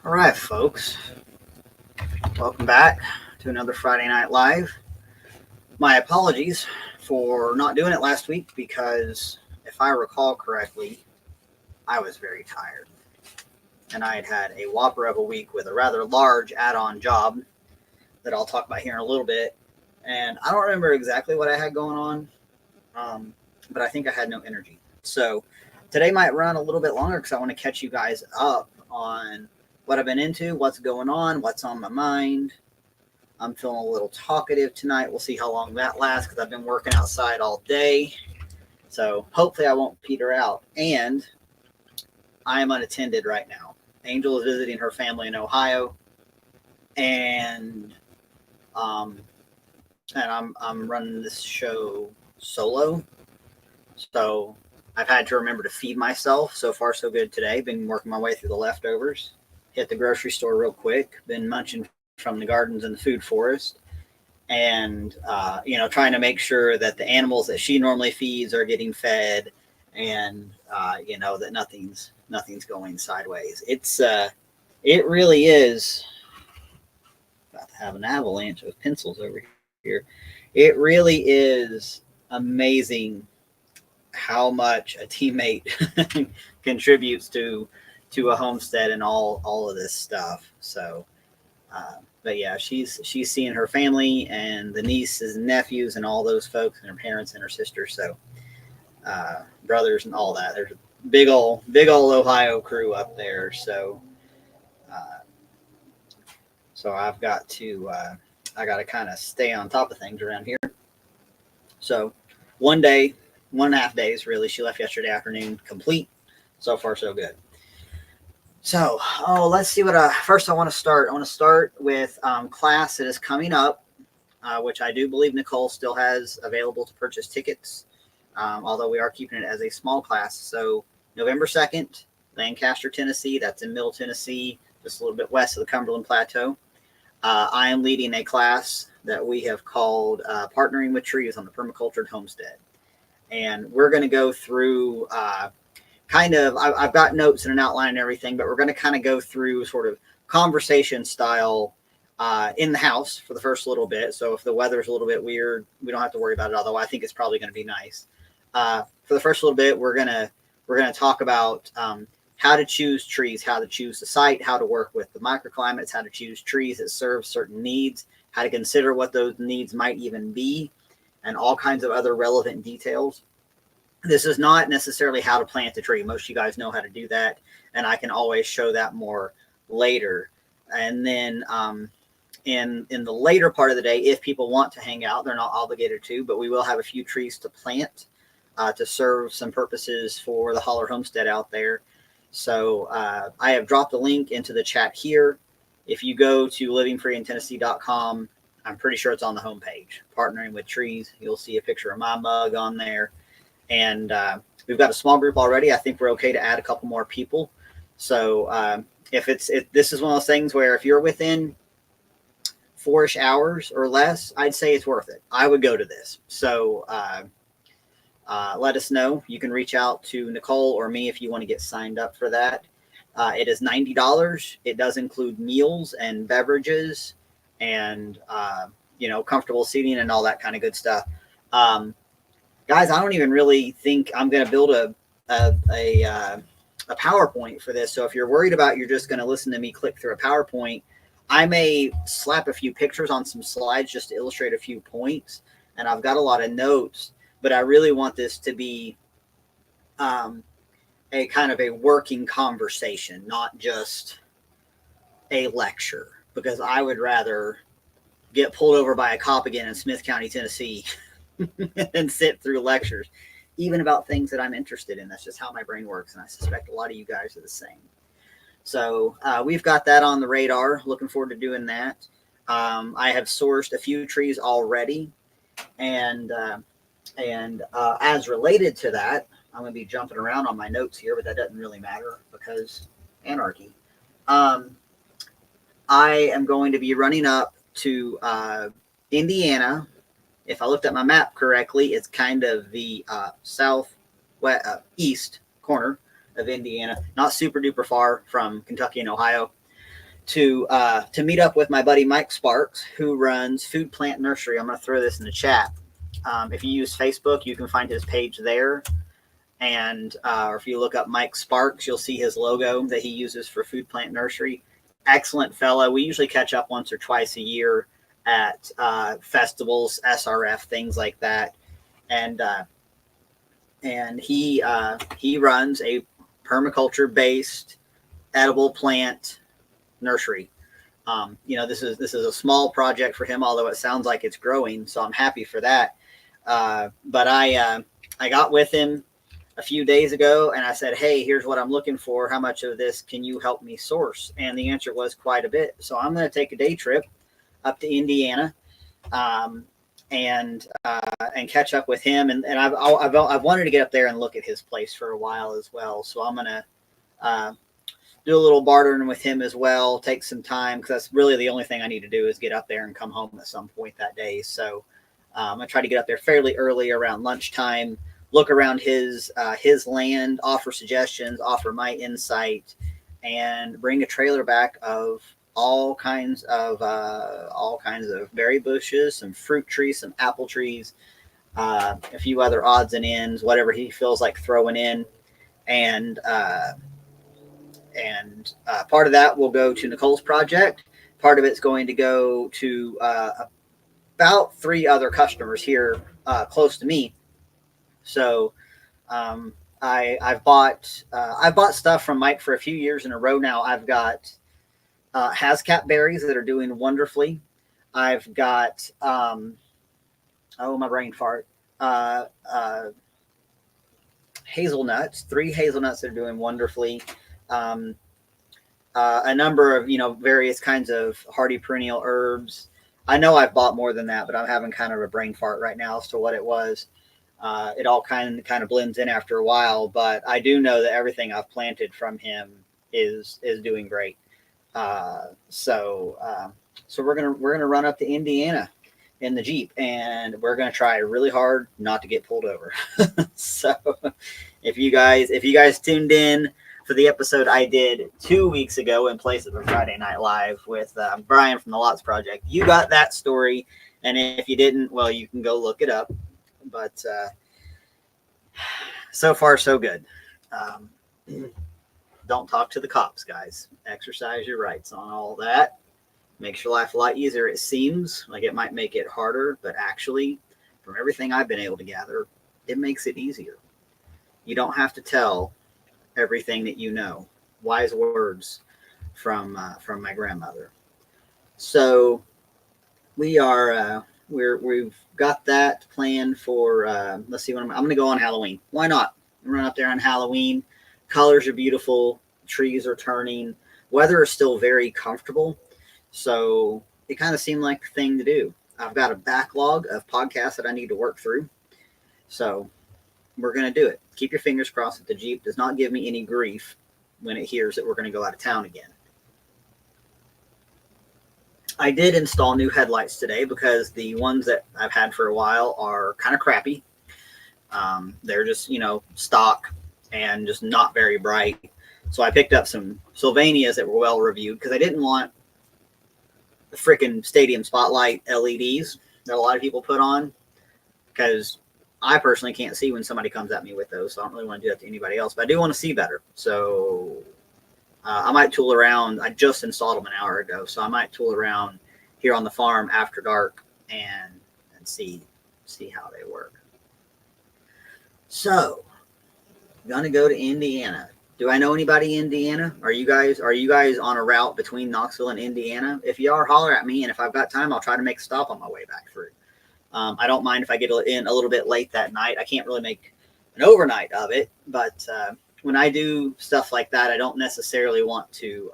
All right, folks. Welcome back to another Friday Night Live. My apologies for not doing it last week because, if I recall correctly, I was very tired. And I had a whopper of a week with a rather large add on job that I'll talk about here in a little bit. And I don't remember exactly what I had going on, but I think I had no energy. So today might run a little bit longer because I want to catch you guys up on what I've been into, what's going on, what's on my mind. I'm feeling a little talkative tonight. We'll see how long that lasts because I've been working outside all day. So hopefully I won't peter out. And I am unattended right now. Angel is visiting her family in Ohio, and um, I'm running this show solo. So I've had to remember to feed myself. So far, so good today. Been working my way through the leftovers. Hit the grocery store real quick. Been munching from the gardens and the food forest, and trying to make sure that the animals that she normally feeds are getting fed, and that nothing's going sideways. It really is about to have an avalanche of pencils over here. It really is amazing how much a teammate contributes to a homestead and all of this stuff. So but yeah, she's seeing her family and the nieces and nephews and all those folks and her parents and her sisters. So brothers and all that. There's a big old Ohio crew up there. Uh, so I got to kind of stay on top of things around here. So one day, 1.5 days really. She left yesterday afternoon, complete. So far, so good. So, let's see what. First, I want to start. I want to start with class that is coming up, which I do believe Nicole still has available to purchase tickets. Although we are keeping it as a small class. So, November 2nd, Lancaster, Tennessee. That's in Middle Tennessee, just a little bit west of the Cumberland Plateau. I am leading a class that we have called Partnering with Trees on the Permacultured Homestead, and we're going to go through. I've got notes and an outline and everything, but we're going to kind of go through sort of conversation style in the house for the first little bit. So if the weather's a little bit weird, we don't have to worry about it. Although I think it's probably going to be nice. For the first little bit, we're gonna talk about how to choose trees, how to choose the site, how to work with the microclimates, how to choose trees that serve certain needs, how to consider what those needs might even be, and all kinds of other relevant details. This is not necessarily how to plant a tree. Most of you guys know how to do that, and I can always show that more later. And then in the later part of the day, if people want to hang out, they're not obligated to, but we will have a few trees to plant to serve some purposes for the Holler Homestead out there. So I have dropped a link into the chat here. If you go to livingfreeintennessee.com, I'm pretty sure it's on the homepage. Partnering with Trees, you'll see a picture of my mug on there. And we've got a small group already. I think we're okay to add a couple more people. So if this is one of those things where if you're within 4-ish hours or less, I'd say it's worth it. I would go to this. So let us know. You can reach out to Nicole or me if you want to get signed up for that. It is $90. It does include meals and beverages and comfortable seating and all that kind of good stuff. Guys, I don't even really think I'm going to build a PowerPoint for this. So if you're worried about you're just going to listen to me click through a PowerPoint, I may slap a few pictures on some slides just to illustrate a few points. And I've got a lot of notes, but I really want this to be a kind of a working conversation, not just a lecture, because I would rather get pulled over by a cop again in Smith County, Tennessee and sit through lectures, even about things that I'm interested in. That's just how my brain works, and I suspect a lot of you guys are the same. So we've got that on the radar. Looking forward to doing that. I have sourced a few trees already, and as related to that, I'm going to be jumping around on my notes here, but that doesn't really matter because anarchy. I am going to be running up to Indiana. If I looked at my map correctly, it's kind of the east corner of Indiana, not super duper far from Kentucky and Ohio. to meet up with my buddy Mike Sparks, who runs Food Plant Nursery. I'm going to throw this in the chat. If you use Facebook, you can find his page there. And or if you look up Mike Sparks, you'll see his logo that he uses for Food Plant Nursery. Excellent fellow. We usually catch up once or twice a year at festivals, SRF, things like that. And he runs a permaculture-based edible plant nursery. This is a small project for him, although it sounds like it's growing. So I'm happy for that. But I got with him a few days ago and I said, hey, here's what I'm looking for. How much of this can you help me source? And the answer was quite a bit. So I'm going to take a day trip up to Indiana and catch up with him. And I've wanted to get up there and look at his place for a while as well. So I'm going to do a little bartering with him as well, take some time, because that's really the only thing I need to do is get up there and come home at some point that day. So I try to get up there fairly early around lunchtime, look around his land, offer suggestions, offer my insight, and bring a trailer back of all kinds of berry bushes, some fruit trees, some apple trees, a few other odds and ends, whatever he feels like throwing in, and part of that will go to Nicole's project. Part of it's going to go to about 3 other customers here close to me. So I've bought stuff from Mike for a few years in a row now. I've got Hazcat berries that are doing wonderfully. I've got my brain fart. Hazelnuts, 3 hazelnuts that are doing wonderfully. A number of various kinds of hardy perennial herbs. I know I've bought more than that, but I'm having kind of a brain fart right now as to what it was. It all kind of blends in after a while, but I do know that everything I've planted from him is doing great. So we're gonna run up to Indiana in the Jeep, and we're gonna try really hard not to get pulled over. So if you guys tuned in for the episode I did 2 weeks ago in place of a Friday Night Live with Brian from the Lots Project, you got that story. And if you didn't, well, you can go look it up. But so far, so good. Don't talk to the cops, guys. Exercise your rights on all that. Makes your life a lot easier. It seems like it might make it harder, but actually, from everything I've been able to gather, it makes it easier. You don't have to tell everything that you know. Wise words from my grandmother. So we've got that planned for let's see, I'm going to go on Halloween. Why not? Run up there on Halloween. Colors are beautiful. Trees are turning. Weather is still very comfortable. So it kind of seemed like the thing to do. I've got a backlog of podcasts that I need to work through. So we're going to do it. Keep your fingers crossed that the Jeep does not give me any grief when it hears that we're going to go out of town again. I did install new headlights today because the ones that I've had for a while are kind of crappy. They're just, stock and just not very bright. So I picked up some Sylvanias that were well reviewed because I didn't want the freaking stadium spotlight LEDs that a lot of people put on, because I personally can't see when somebody comes at me with those. So I don't really want to do that to anybody else, but I do want to see better. So I might tool around. I just installed them an hour ago, so I might tool around here on the farm after dark and see how they work. So, gonna go to Indiana. Do I know anybody in Indiana? Are you guys on a route between Knoxville and Indiana? If you are, holler at me, and if I've got time, I'll try to make a stop on my way back through. I don't mind if I get in a little bit late that night. I can't really make an overnight of it, but when I do stuff like that, I don't necessarily want to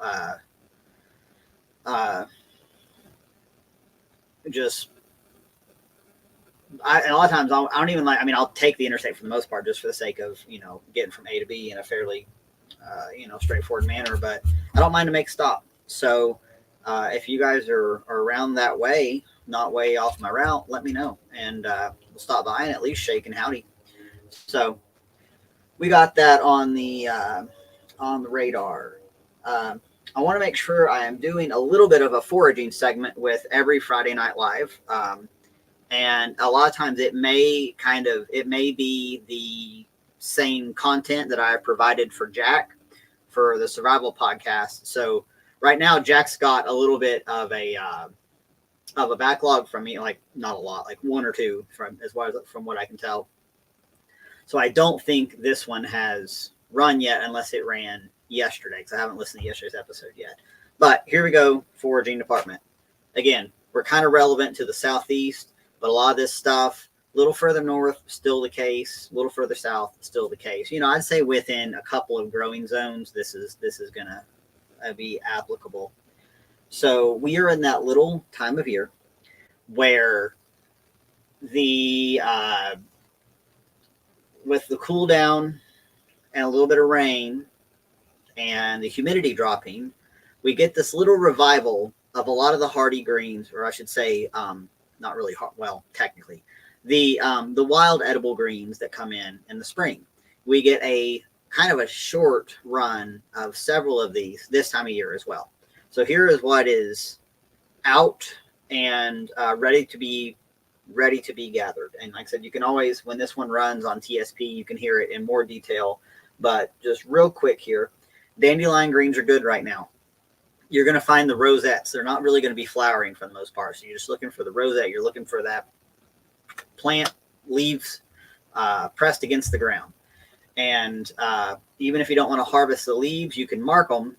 and a lot of times I don't even like, I'll take the interstate for the most part just for the sake of, getting from A to B in a fairly, straightforward manner, but I don't mind to make a stop. So if you guys are around that way, not way off my route, let me know, and we'll stop by and at least shake and howdy. So we got that on the radar. I want to make sure I am doing a little bit of a foraging segment with every Friday Night Live. And a lot of times it may be the same content that I provided for Jack for the survival podcast. So right now, Jack's got a little bit of a backlog from me, like not a lot, like one or two from what I can tell. So I don't think this one has run yet unless it ran yesterday, because I haven't listened to yesterday's episode yet. But here we go, foraging department. Again, we're kind of relevant to the southeast, but a lot of this stuff, a little further north, still the case. A little further south, still the case. I'd say within a couple of growing zones, this is going to be applicable. So we are in that little time of year where with the cool down and a little bit of rain and the humidity dropping, we get this little revival of a lot of the hardy greens, or I should say, not really hard, well, technically, the wild edible greens that come in the spring. We get a kind of a short run of several of these this time of year as well. So here is what is out and ready to be gathered. And like I said, you can always, when this one runs on TSP, you can hear it in more detail. But just real quick here, dandelion greens are good right now. You're going to find the rosettes. They're not really going to be flowering for the most part. So you're just looking for the rosette. You're looking for that plant leaves pressed against the ground. And even if you don't want to harvest the leaves, you can mark them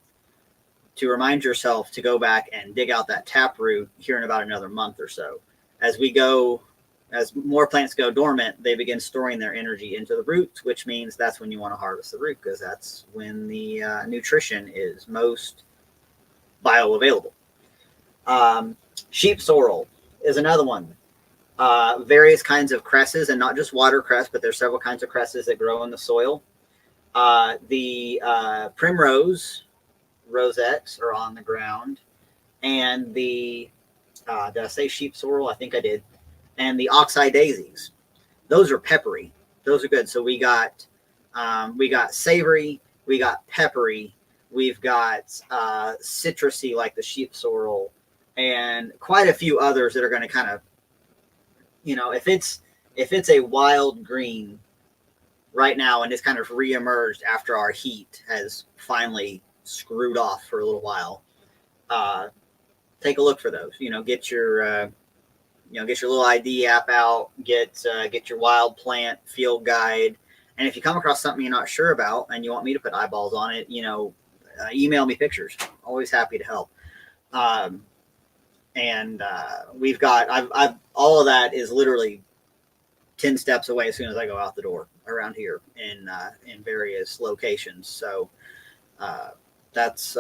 to remind yourself to go back and dig out that taproot here in about another month or so. As more plants go dormant, they begin storing their energy into the roots, which means that's when you want to harvest the root, because that's when the nutrition is most bioavailable. Sheep sorrel is another one. Various kinds of cresses, and not just watercress, but there's several kinds of cresses that grow in the soil. The primrose rosettes are on the ground, and the did I say sheep sorrel? I think I did. And the oxeye daisies, those are peppery. Those are good. So we got savory, we got peppery, we've got citrusy like the sheep sorrel, and quite a few others that are going to kind of, if it's a wild green right now and it's kind of reemerged after our heat has finally screwed off for a little while, take a look for those. Get your little ID app out, get your wild plant field guide. And if you come across something you're not sure about and you want me to put eyeballs on it, email me pictures. Always happy to help. We've got, I've all of that is literally 10 steps away as soon as I go out the door around here in various locations. So that's,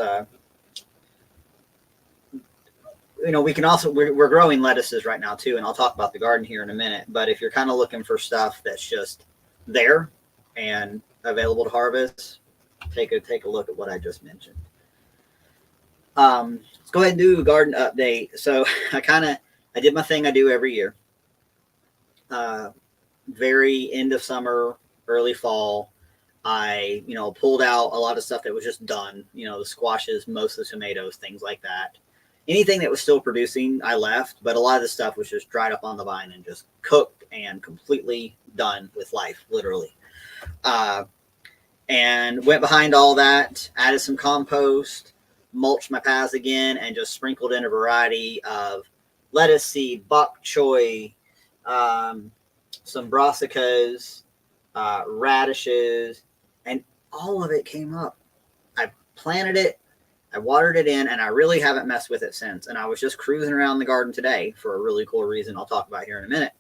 we can also, we're growing lettuces right now too, and I'll talk about the garden here in a minute. But if you're kind of looking for stuff that's just there and available to harvest, take a look at what I just mentioned. Let's go ahead and do a garden update. So I did my thing I do every year. Very end of summer, early fall, I pulled out a lot of stuff that was just done. The squashes, most of the tomatoes, things like that. Anything that was still producing, I left, but a lot of the stuff was just dried up on the vine and just cooked and completely done with life, literally. And went behind all that, added some compost, mulched my paths again, and just sprinkled in a variety of lettuce seed, bok choy, some brassicas, radishes, and all of it came up. I planted it, I watered it in, and I really haven't messed with it since. And I was just cruising around the garden today for a really cool reason I'll talk about here in a minute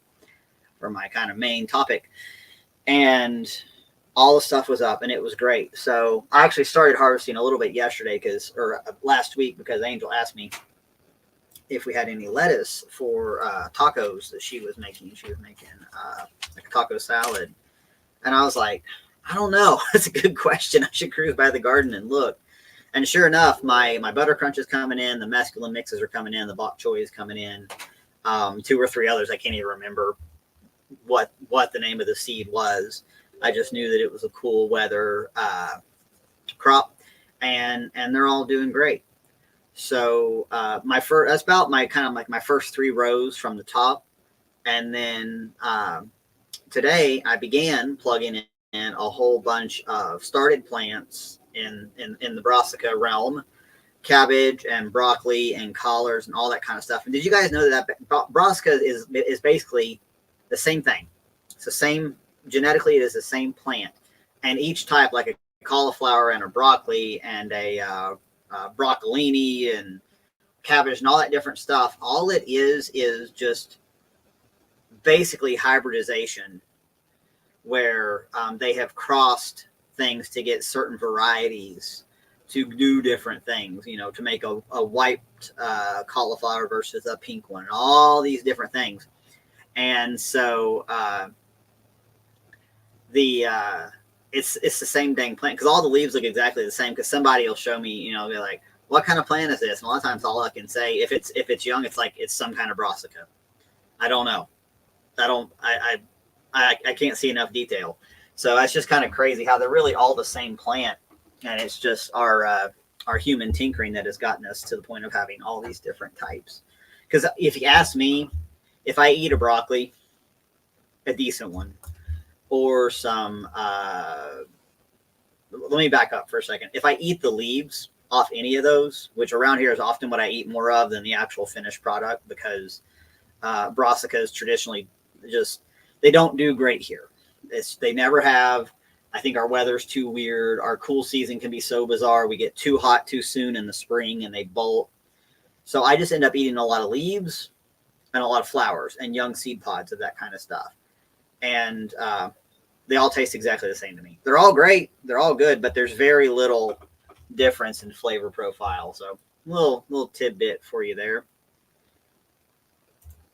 for my kind of main topic. And all the stuff was up and it was great. So I actually started harvesting a little bit yesterday last week, because Angel asked me if we had any lettuce for tacos that she was making. She was making like a taco salad. And I was like, I don't know. That's a good question. I should cruise by the garden and look. And sure enough, my butter crunch is coming in. The mescaline mixes are coming in. The bok choy is coming in. 2 or 3 others. I can't even remember what the name of the seed was. I just knew that it was a cool weather crop. and they're all doing great. So that's about my kind of like my first 3 rows from the top, and then today I began plugging in a whole bunch of started plants in the brassica realm, cabbage and broccoli and collards and all that kind of stuff. And did you guys know that brassica is basically the same thing? It's the same genetically. It is the same plant, and each type, like a cauliflower and a broccoli and a broccolini and cabbage and all that different stuff. All it is just basically hybridization, where they have crossed things to get certain varieties to do different things, to make a white cauliflower versus a pink one, and all these different things. And so it's the same dang plant, because all the leaves look exactly the same. Because somebody will show me, they're like, "What kind of plant is this?" And a lot of times, all I can say, if it's young, it's like it's some kind of brassica. I don't know. I can't see enough detail. So that's just kind of crazy how they're really all the same plant, and it's just our human tinkering that has gotten us to the point of having all these different types. Because if you ask me, if I eat a broccoli, a decent one, or some let me back up for a second. If I eat the leaves off any of those, which around here is often what I eat more of than the actual finished product, because brassicas traditionally they don't do great here. They never have. I think our weather's too weird. Our cool season can be so bizarre. We get too hot too soon in the spring and they bolt. So I just end up eating a lot of leaves and a lot of flowers and young seed pods of that kind of stuff. And they all taste exactly the same to me. They're all great. They're all good, but there's very little difference in flavor profile. So little tidbit for you there.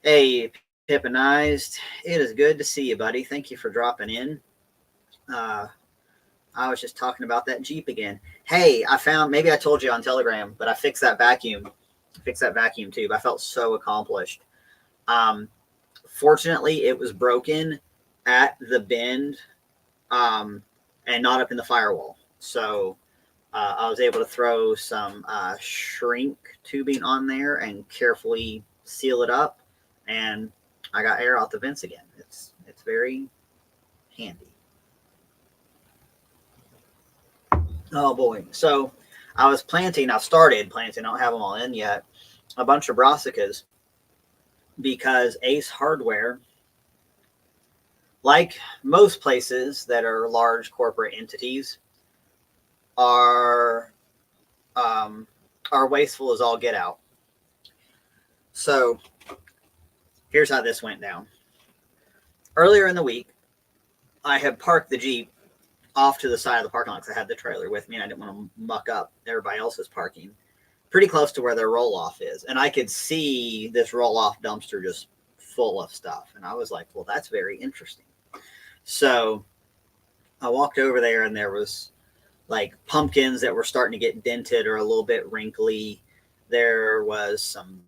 Hey, Pippinized, it is good to see you, buddy. Thank you for dropping in. I was just talking about that Jeep again. Hey, maybe I told you on Telegram, but I fixed that vacuum. Tube. I felt so accomplished. Fortunately, it was broken at the bend and not up in the firewall. So I was able to throw some shrink tubing on there and carefully seal it up, and I got air out the vents again. It's very handy. Oh boy. So I've started planting, I don't have them all in yet, a bunch of brassicas, because Ace Hardware, like most places that are large corporate entities, are wasteful as all get out. So here's how this went down. Earlier in the week, I had parked the Jeep off to the side of the parking lot because I had the trailer with me and I didn't want to muck up everybody else's parking, pretty close to where their roll-off is. And I could see this roll-off dumpster just full of stuff. And I was like, well, that's very interesting. So I walked over there, and there was like pumpkins that were starting to get dented or a little bit wrinkly. There was some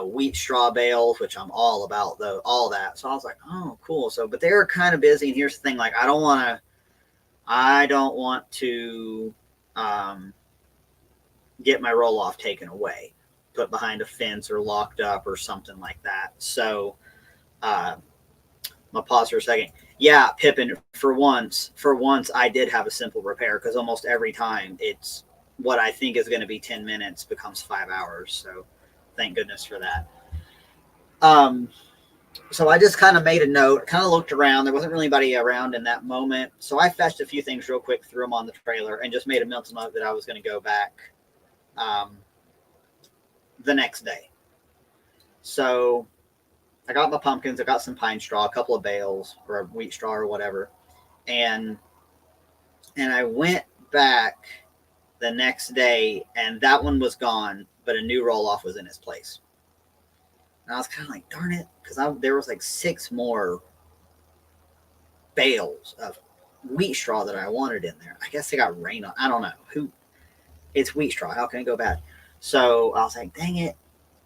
wheat straw bales, which I'm all about, though, all that. So I was like, oh, cool. So, but they were kind of busy. And here's the thing, like, I don't want to get my roll off taken away, put behind a fence or locked up or something like that. So I'm gonna pause for a second. Yeah, Pippin, for once I did have a simple repair, because almost every time it's what I think is going to be 10 minutes becomes 5 hours. So thank goodness for that. So I just kind of made a note, kind of looked around. There wasn't really anybody around in that moment. So I fetched a few things real quick, threw them on the trailer, and just made a mental note that I was going to go back the next day. So I got my pumpkins, I got some pine straw, a couple of bales or wheat straw or whatever. And I went back the next day, and that one was gone, but a new roll-off was in its place. And I was kind of like, darn it, because there was like 6 more bales of wheat straw that I wanted in there. I guess they got rain on. I don't know. It's wheat straw. How can it go bad? So I was like, dang it.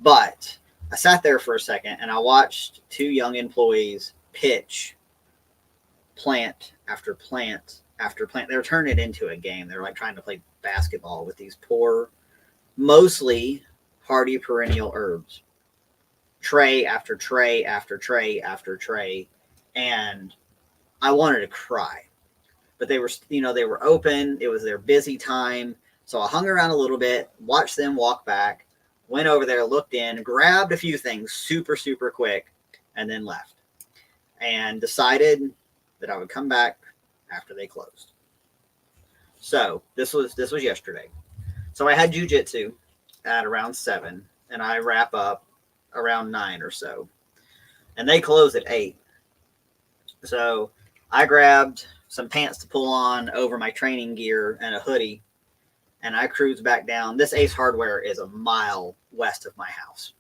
But I sat there for a second, and I watched 2 young employees pitch plant after plant they were turning it into a game. They were like trying to play basketball with these poor, mostly hardy perennial herbs, tray after tray after tray after tray, and I wanted to cry. But they were, they were open. It was their busy time, so I hung around a little bit, watched them walk back, went over there, looked in, grabbed a few things super super quick, and then left. And decided that I would come back after they closed. So this was yesterday. So I had jujitsu at around 7, and I wrap up around 9 or so, and they close at 8. So I grabbed some pants to pull on over my training gear and a hoodie, and I cruised back down. This Ace Hardware is a mile west of my house,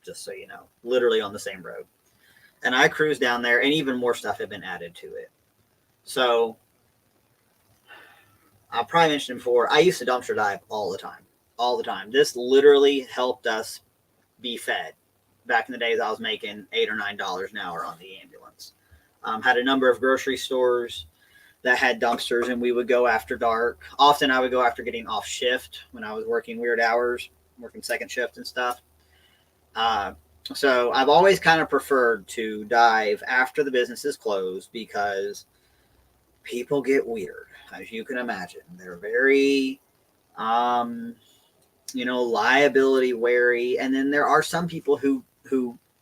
just so you know, literally on the same road. And I cruised down there, and even more stuff had been added to it. So I'll probably mention before, I used to dumpster dive all the time. All the time. This literally helped us be fed. Back in the days, I was making $8 or $9 an hour on the ambulance. Had a number of grocery stores that had dumpsters, and we would go after dark. Often I would go after getting off shift when I was working weird hours, working second shift and stuff. So I've always kind of preferred to dive after the business is closed because people get weird, as you can imagine. They're very, liability wary. And then there are some people who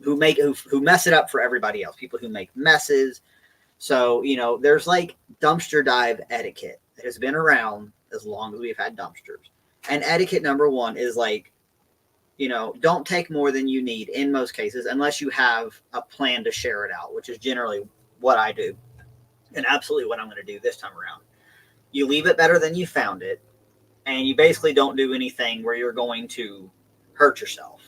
mess it up for everybody else, people who make messes. So, there's like dumpster dive etiquette that has been around as long as we've had dumpsters. And etiquette number 1 is like, don't take more than you need in most cases, unless you have a plan to share it out, which is generally what I do. And absolutely what I'm going to do this time around. You leave it better than you found it. And you basically don't do anything where you're going to hurt yourself.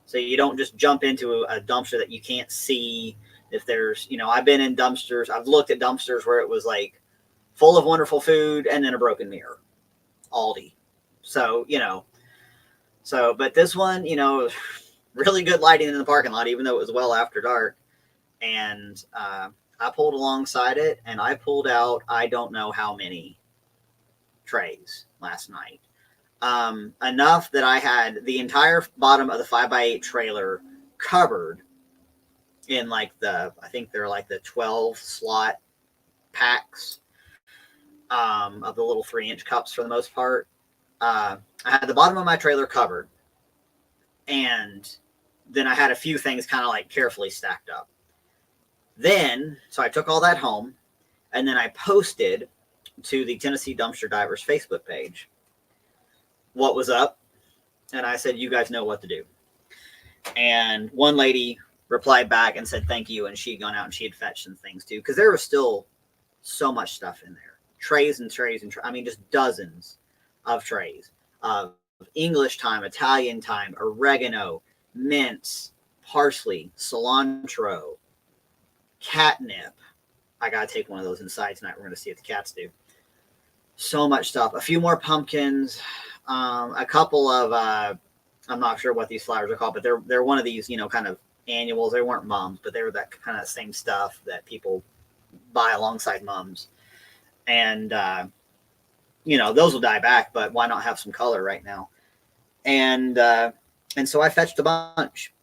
So you don't just jump into a dumpster that you can't see. If there's, I've been in dumpsters. I've looked at dumpsters where it was like full of wonderful food and then a broken mirror. Aldi. So, but this one, really good lighting in the parking lot, even though it was well after dark. And I pulled alongside it, and I pulled out, I don't know how many trays last night. Enough that I had the entire bottom of the 5x8 trailer covered in I think they're like the 12 slot packs of the little 3-inch cups for the most part. I had the bottom of my trailer covered, and then I had a few things kind of like carefully stacked up. So I took all that home, and then I posted to the Tennessee Dumpster Divers Facebook page what was up, and I said, you guys know what to do. And one lady replied back and said thank you, and she had gone out and she had fetched some things too, because there was still so much stuff in there. Trays and trays and just dozens of trays of English thyme, Italian thyme, oregano, mints, parsley, cilantro, catnip. I gotta take one of those inside tonight. We're gonna see what the cats do. So much stuff. A few more pumpkins, a couple of I'm not sure what these flowers are called, but they're one of these, kind of annuals. They weren't mums, but they were that kind of same stuff that people buy alongside mums. And those will die back, but why not have some color right now? And so I fetched a bunch.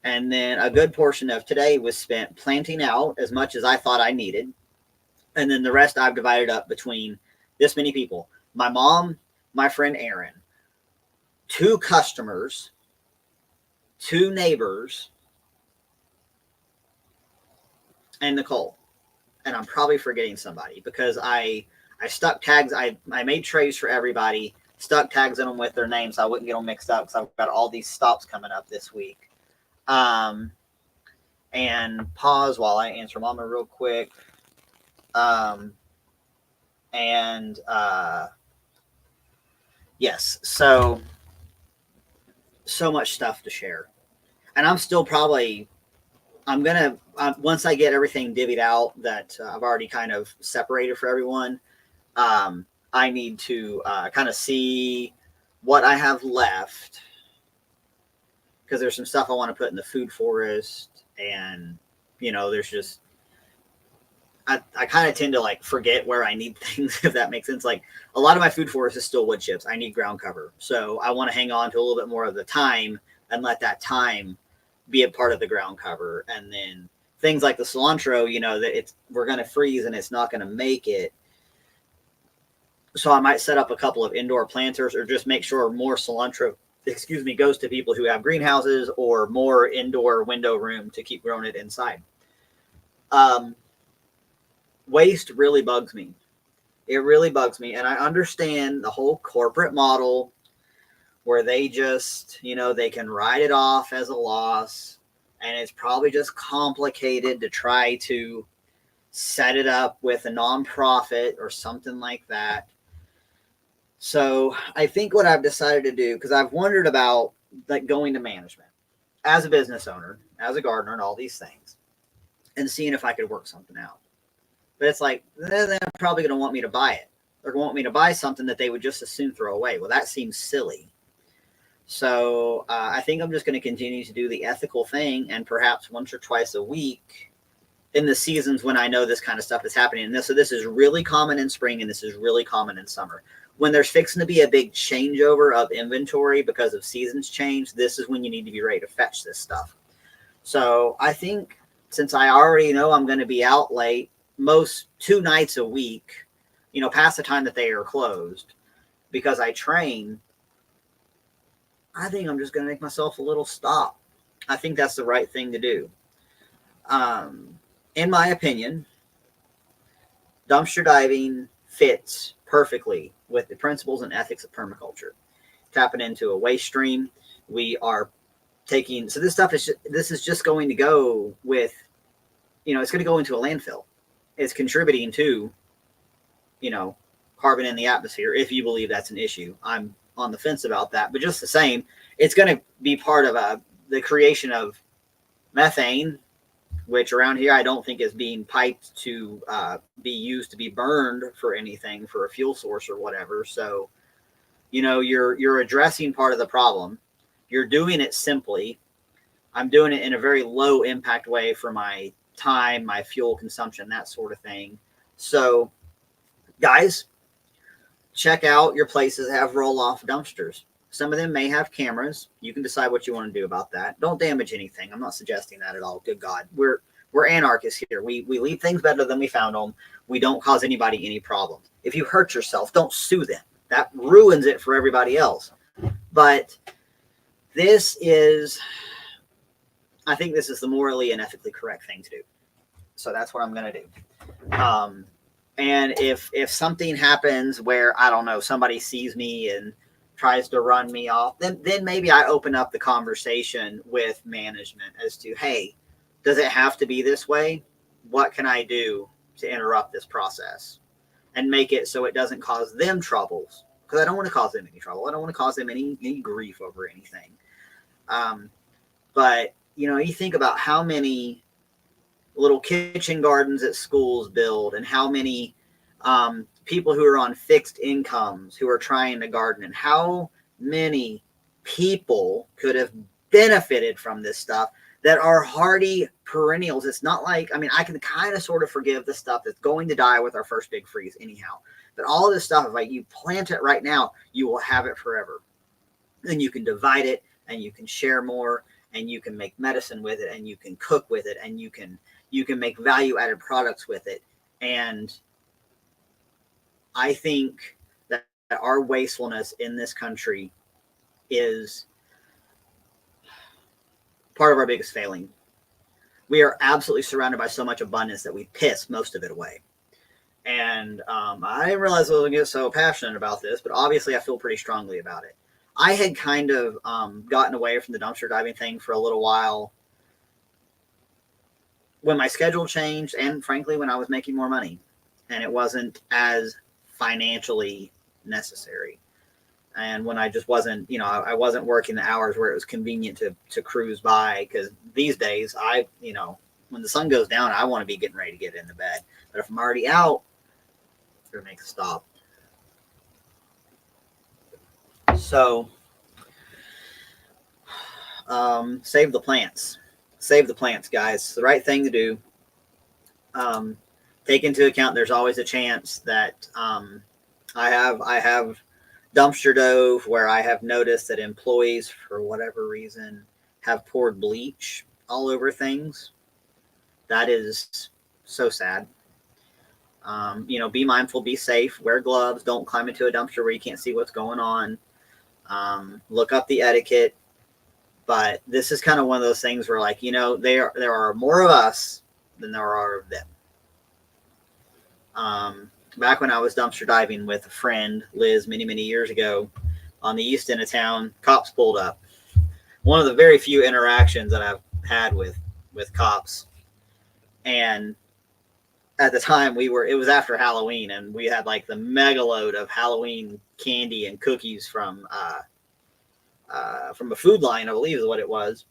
And then a good portion of today was spent planting out as much as I thought I needed. And then the rest I've divided up between this many people. My mom, my friend Aaron, 2 customers, 2 neighbors, and Nicole. And I'm probably forgetting somebody because I stuck tags. I made trays for everybody, stuck tags in them with their names so I wouldn't get them mixed up because I've got all these stops coming up this week. And pause while I answer Mama real quick. Yes, so much stuff to share. And I'm still probably, once I get everything divvied out that I've already kind of separated for everyone, I need to kind of see what I have left, because there's some stuff I want to put in the food forest, and there's just I kind of tend to like forget where I need things, if that makes sense. Like a lot of my food forest is still wood chips. I need ground cover. So I want to hang on to a little bit more of the thyme and let that thyme be a part of the ground cover. And then things like the cilantro, that we're going to freeze and it's not going to make it. So I might set up a couple of indoor planters or just make sure more cilantro, goes to people who have greenhouses or more indoor window room to keep growing it inside. Waste really bugs me. It really bugs me. And I understand the whole corporate model where they just, they can write it off as a loss. And it's probably just complicated to try to set it up with a nonprofit or something like that. So I think what I've decided to do, because I've wondered about like going to management as a business owner, as a gardener, and all these things, and seeing if I could work something out. But it's like, they're probably going to want me to buy it. They're going to want me to buy something that they would just as soon throw away. Well, that seems silly. So I think I'm just going to continue to do the ethical thing, and perhaps once or twice a week in the seasons when I know this kind of stuff is happening. And so this is really common in spring, and this is really common in summer. When there's fixing to be a big changeover of inventory because of seasons change, this is when you need to be ready to fetch this stuff. So I think since I already know I'm going to be out late, most 2 nights a week, past the time that they are closed, because I train, I think I'm just going to make myself a little stop. I think that's the right thing to do. In my opinion, dumpster diving fits perfectly with the principles and ethics of permaculture. Tapping into a waste stream. We are taking, so this stuff is just going to go with, it's going to go into a landfill. It's contributing to, carbon in the atmosphere, if you believe that's an issue. I'm on the fence about that, but just the same, it's going to be part of the creation of methane, which around here I don't think is being piped to be used to be burned for anything, for a fuel source or whatever. So, you're addressing part of the problem. You're doing it simply. I'm doing it in a very low impact way for my time, my fuel consumption, that sort of thing. So, guys, check out your places that have roll-off dumpsters. Some of them may have cameras. You can decide what you want to do about that. Don't damage anything. I'm not suggesting that at all. Good God. We're anarchists here. We leave things better than we found them. We don't cause anybody any problems. If you hurt yourself, don't sue them. That ruins it for everybody else. But I think this is the morally and ethically correct thing to do. So that's what I'm going to do. And if something happens where, I don't know, somebody sees me and tries to run me off, then maybe I open up the conversation with management as to, hey, does it have to be this way? What can I do to interrupt this process and make it so it doesn't cause them troubles? Because I don't want to cause them any trouble. I don't want to cause them any grief over anything. But, you think about how many little kitchen gardens at schools build, and how many people who are on fixed incomes who are trying to garden, and how many people could have benefited from this stuff that are hardy perennials. It's not like, I can kind of sort of forgive the stuff that's going to die with our first big freeze anyhow. But all this stuff, like you plant it right now, you will have it forever. And you can divide it, and you can share more, and you can make medicine with it, and you can cook with it, and you can make value-added products with it. And I think that our wastefulness in this country is part of our biggest failing. We are absolutely surrounded by so much abundance that we piss most of it away. And I didn't realize I was going to get so passionate about this, but obviously I feel pretty strongly about it. I had kind of gotten away from the dumpster diving thing for a little while when my schedule changed, and frankly, when I was making more money and it wasn't as financially necessary. And when I just wasn't, I wasn't working the hours where it was convenient to cruise by, because these days when the sun goes down, I want to be getting ready to get into bed. But if I'm already out, I'm going to make a stop. So, save the plants. Save the plants, guys. It's the right thing to do. take into account there's always a chance that I have dumpster dove where I have noticed that employees, for whatever reason, have poured bleach all over things. That is so sad. Be mindful, be safe, wear gloves, don't climb into a dumpster where you can't see what's going on. Look up the etiquette. But this is kind of one of those things where, like, there are more of us than there are of them. Back when I was dumpster diving with a friend, Liz, many, many years ago, on the east end of town, cops pulled up. One of the very few interactions that I've had with cops. And at the time it was after Halloween, and we had like the mega load of Halloween candy and cookies from a Food Lion, I believe is what it was.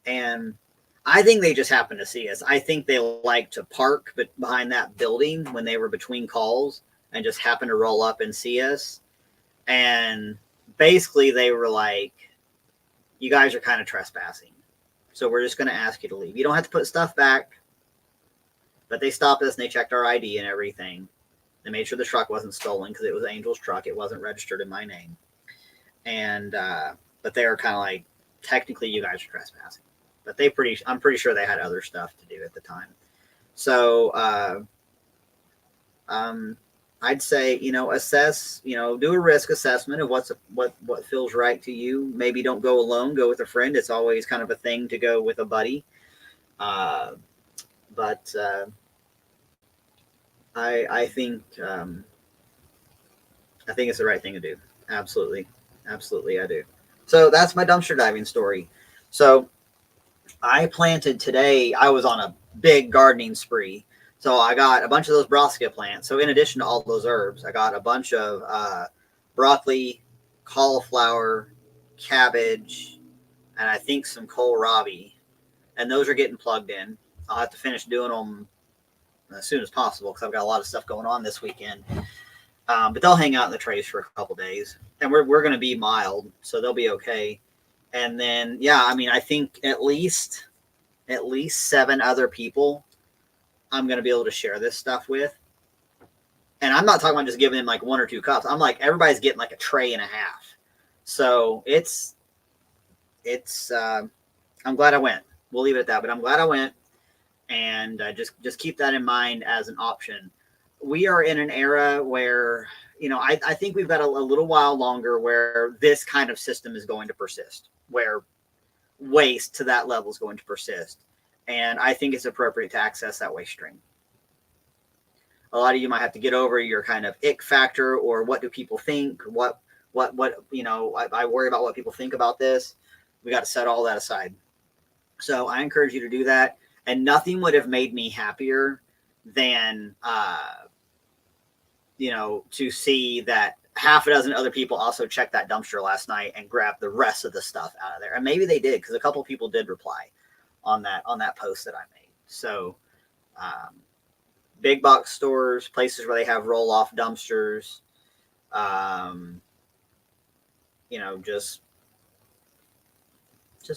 And I think they just happened to see us. I think they like to park behind that building when they were between calls and just happened to roll up and see us. And basically they were like, you guys are kind of trespassing. So we're just going to ask you to leave. You don't have to put stuff back. But they stopped us and they checked our ID and everything. They made sure the truck wasn't stolen because it was Angel's truck. It wasn't registered in my name. And but they were kind of like, technically you guys are trespassing. But I'm pretty sure they had other stuff to do at the time. So I'd say, assess, do a risk assessment of what feels right to you. Maybe don't go alone, go with a friend. It's always kind of a thing to go with a buddy. But I think it's the right thing to do. Absolutely, I do. So that's my dumpster diving story. So I planted today. I was on a big gardening spree. So I got a bunch of those brassica plants. So in addition to all those herbs, I got a bunch of broccoli, cauliflower, cabbage, and I think some kohlrabi. And those are getting plugged in. I'll have to finish doing them as soon as possible because I've got a lot of stuff going on this weekend. But they'll hang out in the trays for a couple days. And we're going to be mild, so they'll be okay. And then, I think at least 7 other people I'm going to be able to share this stuff with. And I'm not talking about just giving them like 1 or 2 cups. I'm like, everybody's getting like a tray and a half. So it's I'm glad I went. We'll leave it at that, but I'm glad I went. And just keep that in mind as an option. We are in an era where, I think we've got a little while longer where this kind of system is going to persist, where waste to that level is going to persist. And I think it's appropriate to access that waste stream. A lot of you might have to get over your kind of ick factor, or what do people think? What, I worry about what people think about this. We got to set all that aside. So I encourage you to do that. And nothing would have made me happier than, to see that half a dozen other people also checked that dumpster last night and grabbed the rest of the stuff out of there. And maybe they did, because a couple of people did reply on that post that I made. So big box stores, places where they have roll-off dumpsters, just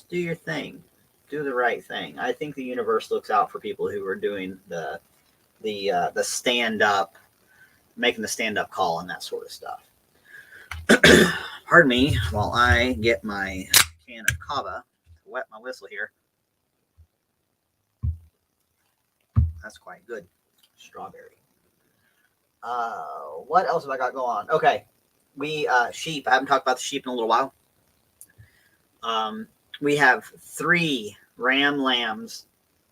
do your thing. Do the right thing. I think the universe looks out for people who are doing the stand up, making the stand up call and that sort of stuff. Pardon me while I get my can of kava to wet my whistle here. That's quite good. Strawberry. What else have I got going on? Okay. We sheep. I haven't talked about the sheep in a little while. We have 3 ram lambs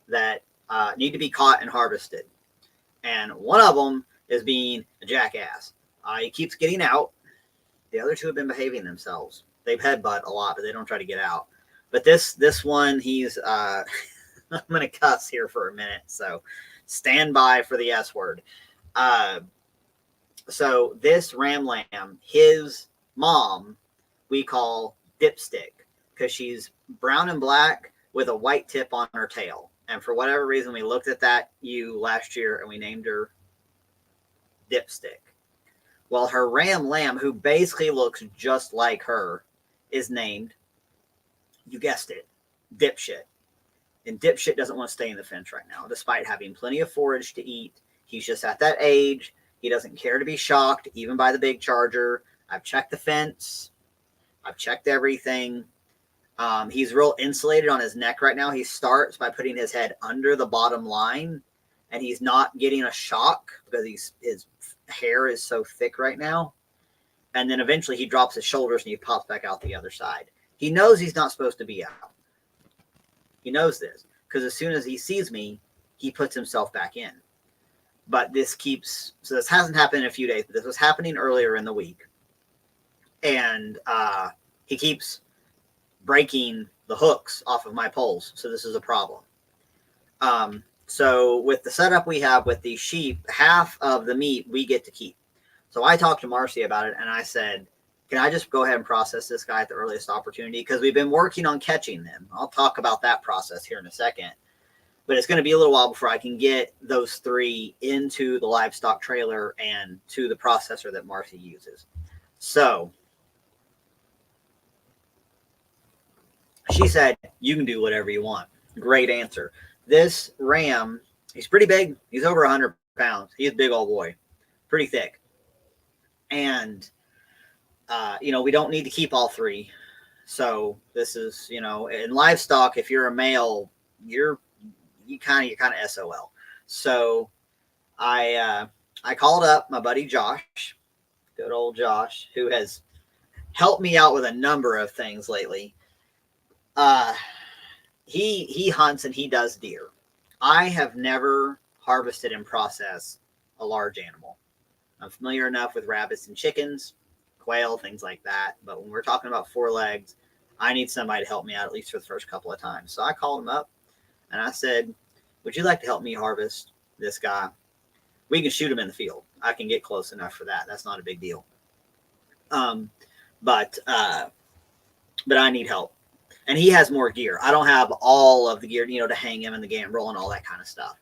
that need to be caught and harvested. And one of them is being a jackass. He keeps getting out. The other 2 have been behaving themselves. They've headbutt a lot, but they don't try to get out. But this one, he's I'm going to cuss here for a minute. So stand by for the S word. So this ram lamb, his mom, we call Dipstick, because she's brown and black with a white tip on her tail. And for whatever reason, we looked at that last year and we named her Dipstick. Well, her ram lamb, who basically looks just like her, is named, you guessed it, Dipshit. And Dipshit doesn't want to stay in the fence right now, despite having plenty of forage to eat. He's just at that age. He doesn't care to be shocked, even by the big charger. I've checked the fence. I've checked everything. He's real insulated on his neck right now. He starts by putting his head under the bottom line, and he's not getting a shock because his hair is so thick right now. And then eventually he drops his shoulders and he pops back out the other side. He knows he's not supposed to be out. He knows this because as soon as he sees me, he puts himself back in. But this hasn't happened in a few days, but this was happening earlier in the week. And he keeps breaking the hooks off of my poles. So this is a problem. So with the setup we have with the sheep, half of the meat we get to keep. So I talked to Marcy about it and I said, can I just go ahead and process this guy at the earliest opportunity? Because we've been working on catching them. I'll talk about that process here in a second. But it's going to be a little while before I can get those 3 into the livestock trailer and to the processor that Marcy uses. So she said, you can do whatever you want. Great answer. This ram, he's pretty big. He's over 100 pounds. He's a big old boy. Pretty thick. And, we don't need to keep all 3. So this is, in livestock, if you're a male, you're kind of SOL. So I called up my buddy Josh, good old Josh, who has helped me out with a number of things lately. He hunts and he does deer. I have never harvested and processed a large animal. I'm familiar enough with rabbits and chickens, quail, things like that. But when we're talking about 4 legs, I need somebody to help me out at least for the first couple of times. So I called him up and I said, would you like to help me harvest this guy? We can shoot him in the field. I can get close enough for that. That's not a big deal. But I need help. And he has more gear. I don't have all of the gear, to hang him in the gambrel and all that kind of stuff.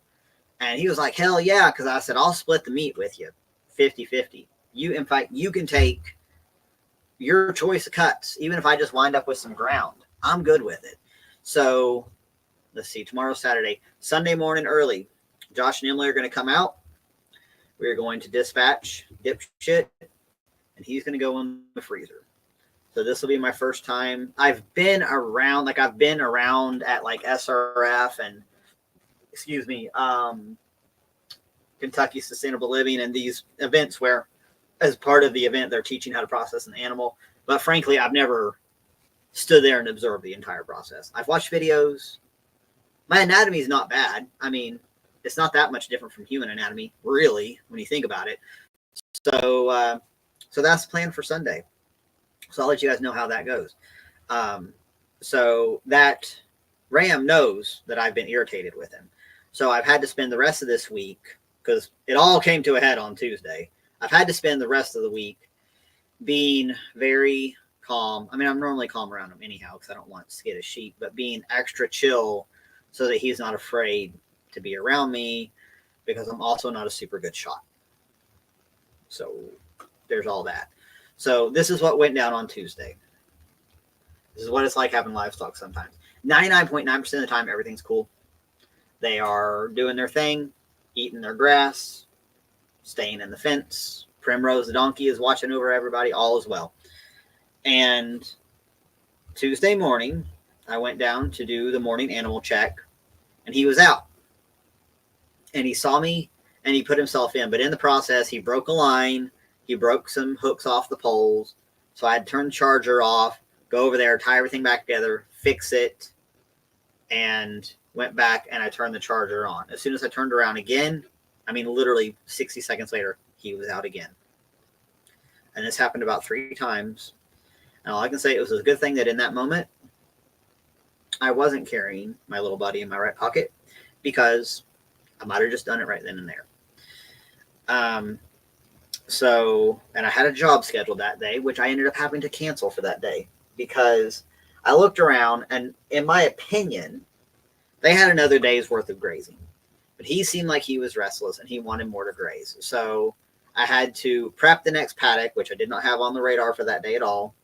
And he was like, hell yeah. Because I said, I'll split the meat with you 50-50. In fact, you can take your choice of cuts. Even if I just wind up with some ground, I'm good with it. So let's see, tomorrow's Saturday. Sunday morning early, Josh and Emily are going to come out. We're going to dispatch Dipshit, and he's going to go in the freezer. So this will be my first time. I've been around at like SRF and, Kentucky Sustainable Living and these events where as part of the event, they're teaching how to process an animal. But frankly, I've never stood there and observed the entire process. I've watched videos. My anatomy is not bad. I mean, it's not that much different from human anatomy, really, when you think about it. So that's the plan for Sunday. So I'll let you guys know how that goes. So that ram knows that I've been irritated with him. So I've had to spend the rest of this week, because it all came to a head on Tuesday. I've had to spend the rest of the week being very calm. I mean, I'm normally calm around him anyhow because I don't want to scare a sheep, but being extra chill so that he's not afraid to be around me, because I'm also not a super good shot. So there's all that. So this is what went down on Tuesday. This is what it's like having livestock sometimes. 99.9% of the time, everything's cool. They are doing their thing, eating their grass, staying in the fence. Primrose the donkey is watching over everybody. All is well. And Tuesday morning, I went down to do the morning animal check, and he was out. And he saw me, and he put himself in. But in the process, he broke a line. He broke some hooks off the poles. So I had to turn the charger off, go over there, tie everything back together, fix it, and went back, and I turned the charger on. As soon as I turned around again, I mean, literally 60 seconds later, he was out again. And this happened about 3 times. And all I can say, it was a good thing that in that moment, I wasn't carrying my little buddy in my right pocket, because I might have just done it right then and there. And I had a job scheduled that day, which I ended up having to cancel for that day, because I looked around, and in my opinion, they had another day's worth of grazing. But he seemed like he was restless and he wanted more to graze. So I had to prep the next paddock, which I did not have on the radar for that day at all.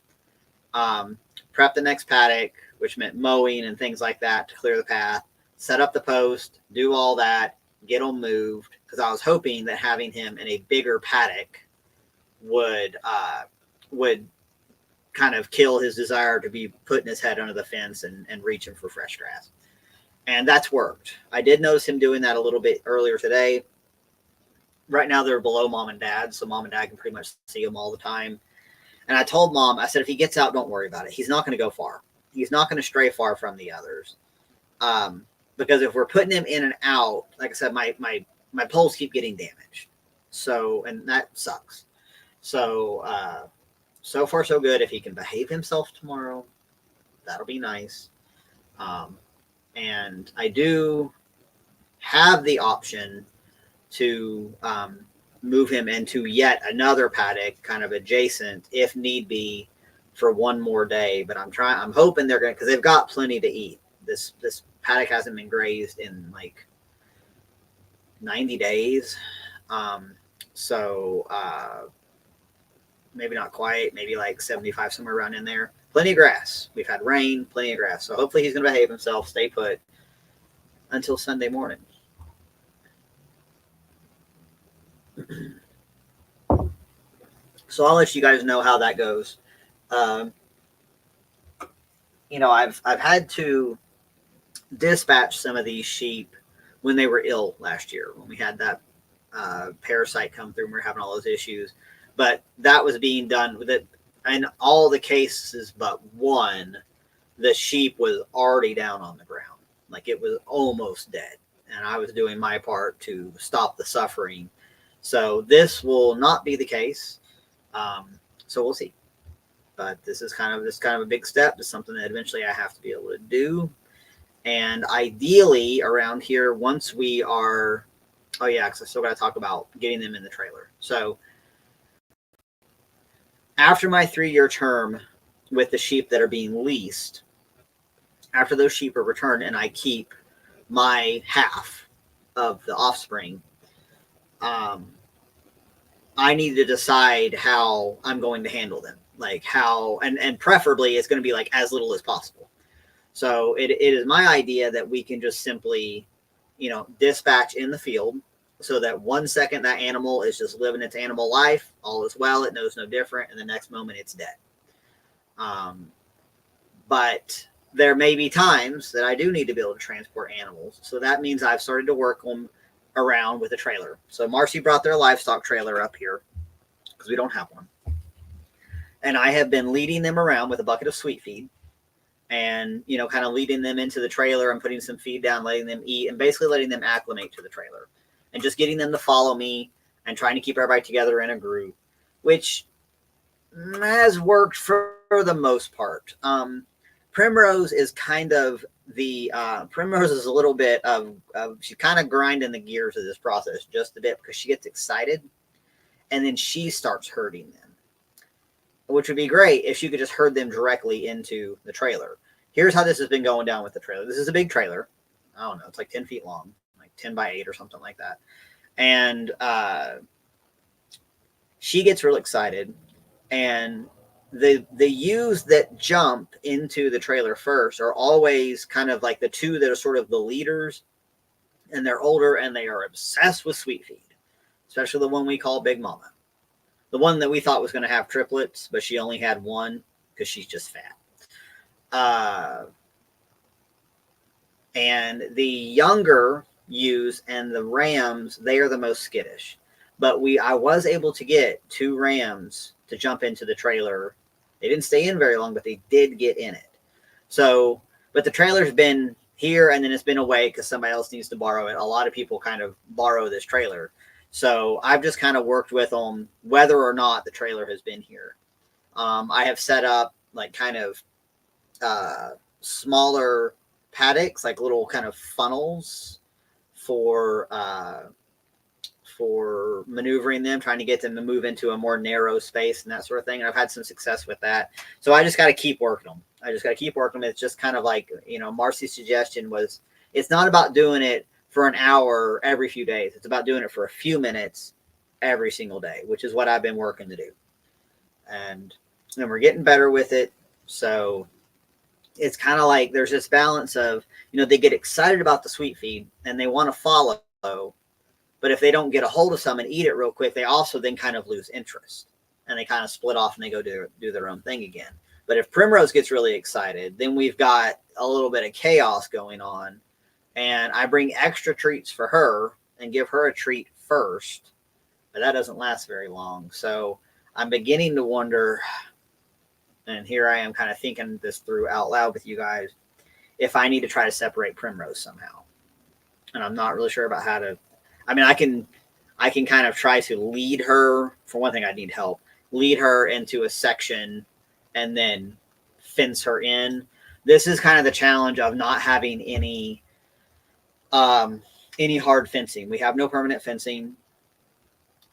Prep the next paddock, which meant mowing and things like that to clear the path. set up the post, do all that, get them moved, because I was hoping that having him in a bigger paddock would kind of kill his desire to be putting his head under the fence and reaching for fresh grass. And that's worked. I did notice him doing that a little bit earlier today. Right now they're below mom and dad, so mom and dad can pretty much see him all the time. And I told mom, I said, if he gets out, don't worry about it. He's not going to go far. He's not going to stray far from the others. Because if we're putting him in and out, like I said, my poles keep getting damaged. So, and that sucks. So, so far so good. If he can behave himself tomorrow, that'll be nice. And I do have the option to move him into yet another paddock, kind of adjacent, if need be, for one more day. But I'm hoping they're going to, because they've got plenty to eat. This paddock hasn't been grazed in like 90 days. So maybe not quite, maybe like 75, somewhere around in there. Plenty of grass. We've had rain, plenty of grass. So hopefully he's going to behave himself, stay put until Sunday morning. So I'll let you guys know how that goes. You know, I've had to dispatch some of these sheep when they were ill last year, when we had that parasite come through and we were having all those issues. But that was being done with it. In all the cases but one, the sheep was already down on the ground. Like it was almost dead. And I was doing my part to stop the suffering. So this will not be the case. So we'll see. But this is kind of a big step. It's something that eventually I have to be able to do. And ideally around here, once we are, oh yeah, because I still got to talk about getting them in the trailer. So after my 3-year term with the sheep that are being leased, after those sheep are returned and I keep my half of the offspring, I need to decide how I'm going to handle them. Like how, and preferably it's going to be like as little as possible. So it is my idea that we can just simply, you know, dispatch in the field so that 1 second that animal is just living its animal life, all is well, it knows no different, and the next moment it's dead. But there may be times that I do need to be able to transport animals. So that means I've started to work them around with a trailer. So Marcy brought their livestock trailer up here because we don't have one. And I have been leading them around with a bucket of sweet feed and, you know, kind of leading them into the trailer and putting some feed down, letting them eat and basically letting them acclimate to the trailer and just getting them to follow me and trying to keep everybody together in a group, which has worked for the most part. Primrose is kind of the Primrose is a little bit of she's kind of grinding the gears of this process just a bit because she gets excited and then she starts herding them, which would be great if she could just herd them directly into the trailer. Here's how this has been going down with the trailer. This is a big trailer. I don't know. It's like 10 feet long, like 10 by 8 or something like that. And she gets real excited. And the ewes that jump into the trailer first are always kind of like the two that are sort of the leaders. And they're older and they are obsessed with sweet feed, especially the one we call Big Mama. The one that we thought was going to have triplets, but she only had one because she's just fat. And the younger ewes and the rams, they are the most skittish. But I was able to get 2 rams to jump into the trailer. They didn't stay in very long, but they did get in it. So, but the trailer's been here and then it's been away because somebody else needs to borrow it. A lot of people kind of borrow this trailer. So I've just kind of worked with them whether or not the trailer has been here. I have set up like kind of smaller paddocks, like little kind of funnels for maneuvering them, trying to get them to move into a more narrow space and that sort of thing. And I've had some success with that. So I just got to keep working them. It's just kind of like, you know, Marcy's suggestion was it's not about doing it for an hour every few days. It's about doing it for a few minutes every single day, which is what I've been working to do. And then we're getting better with it. So it's kind of like there's this balance of, they get excited about the sweet feed and they want to follow, but if they don't get a hold of some and eat it real quick, they also then kind of lose interest and they kind of split off and they go do their own thing again. But if Primrose gets really excited, then we've got a little bit of chaos going on, and I bring extra treats for her and give her a treat first, but that doesn't last very long. So I'm beginning to wonder, and here I am kind of thinking this through out loud with you guys, if I need to try to separate Primrose somehow. And I'm not really sure about how to. I mean, I can kind of try to lead her. For one thing, I need help. Lead her into a section and then fence her in. This is kind of the challenge of not having any hard fencing. We have no permanent fencing,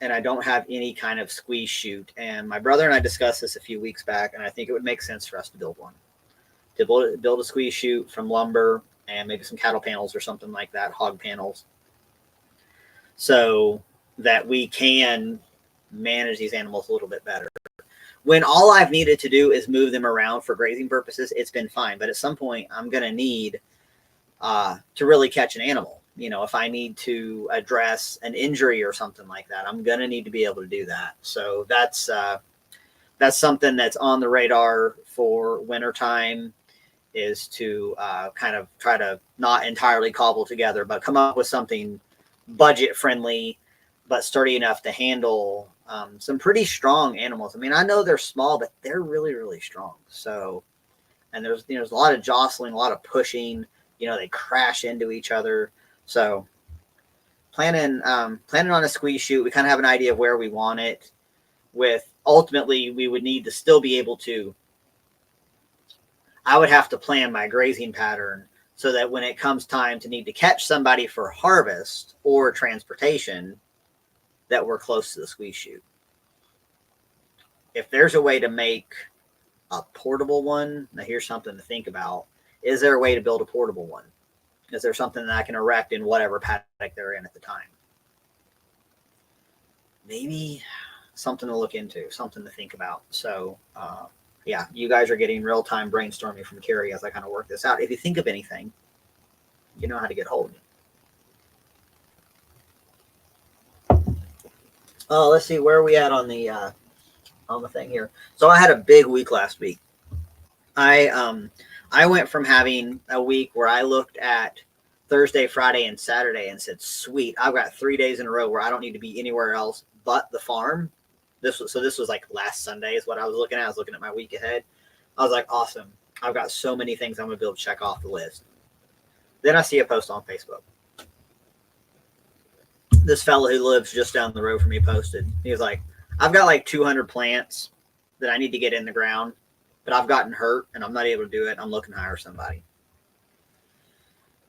and I don't have any kind of squeeze chute. And my brother and I discussed this a few weeks back, and I think it would make sense for us to build one. To build a squeeze chute from lumber and maybe some cattle panels or something like that, hog panels, so that we can manage these animals a little bit better. When all I've needed to do is move them around for grazing purposes, it's been fine. But at some point, I'm going to need to really catch an animal. If I need to address an injury or something like that, I'm going to need to be able to do that. So that's something that's on the radar for wintertime, is to kind of try to not entirely cobble together, but come up with something budget friendly, but sturdy enough to handle some pretty strong animals. I mean, I know they're small, but they're really, really strong. So, and there's a lot of jostling, a lot of pushing. They crash into each other. So, planning on a squeeze chute. We kind of have an idea of where we want it. With ultimately, we would need to still be able to. I would have to plan my grazing pattern so that when it comes time to need to catch somebody for harvest or transportation, that we're close to the squeeze chute. If there's a way to make a portable one, now here's something to think about. Is there a way to build a portable one? Is there something that I can erect in whatever paddock they're in at the time? Maybe something to look into, something to think about. So, yeah, you guys are getting real-time brainstorming from Carrie as I kind of work this out. If you think of anything, you know how to get hold of me. Oh, let's see, where are we at on the thing here? So I had a big week last week. I went from having a week where I looked at Thursday, Friday, and Saturday and said, sweet, I've got 3 days in a row where I don't need to be anywhere else but the farm. This was like last Sunday is what I was looking at. I was looking at my week ahead. I was like, awesome. I've got so many things I'm going to be able to check off the list. Then I see a post on Facebook. This fellow who lives just down the road from me posted. He was like, I've got like 200 plants that I need to get in the ground, but I've gotten hurt and I'm not able to do it. I'm looking to hire somebody.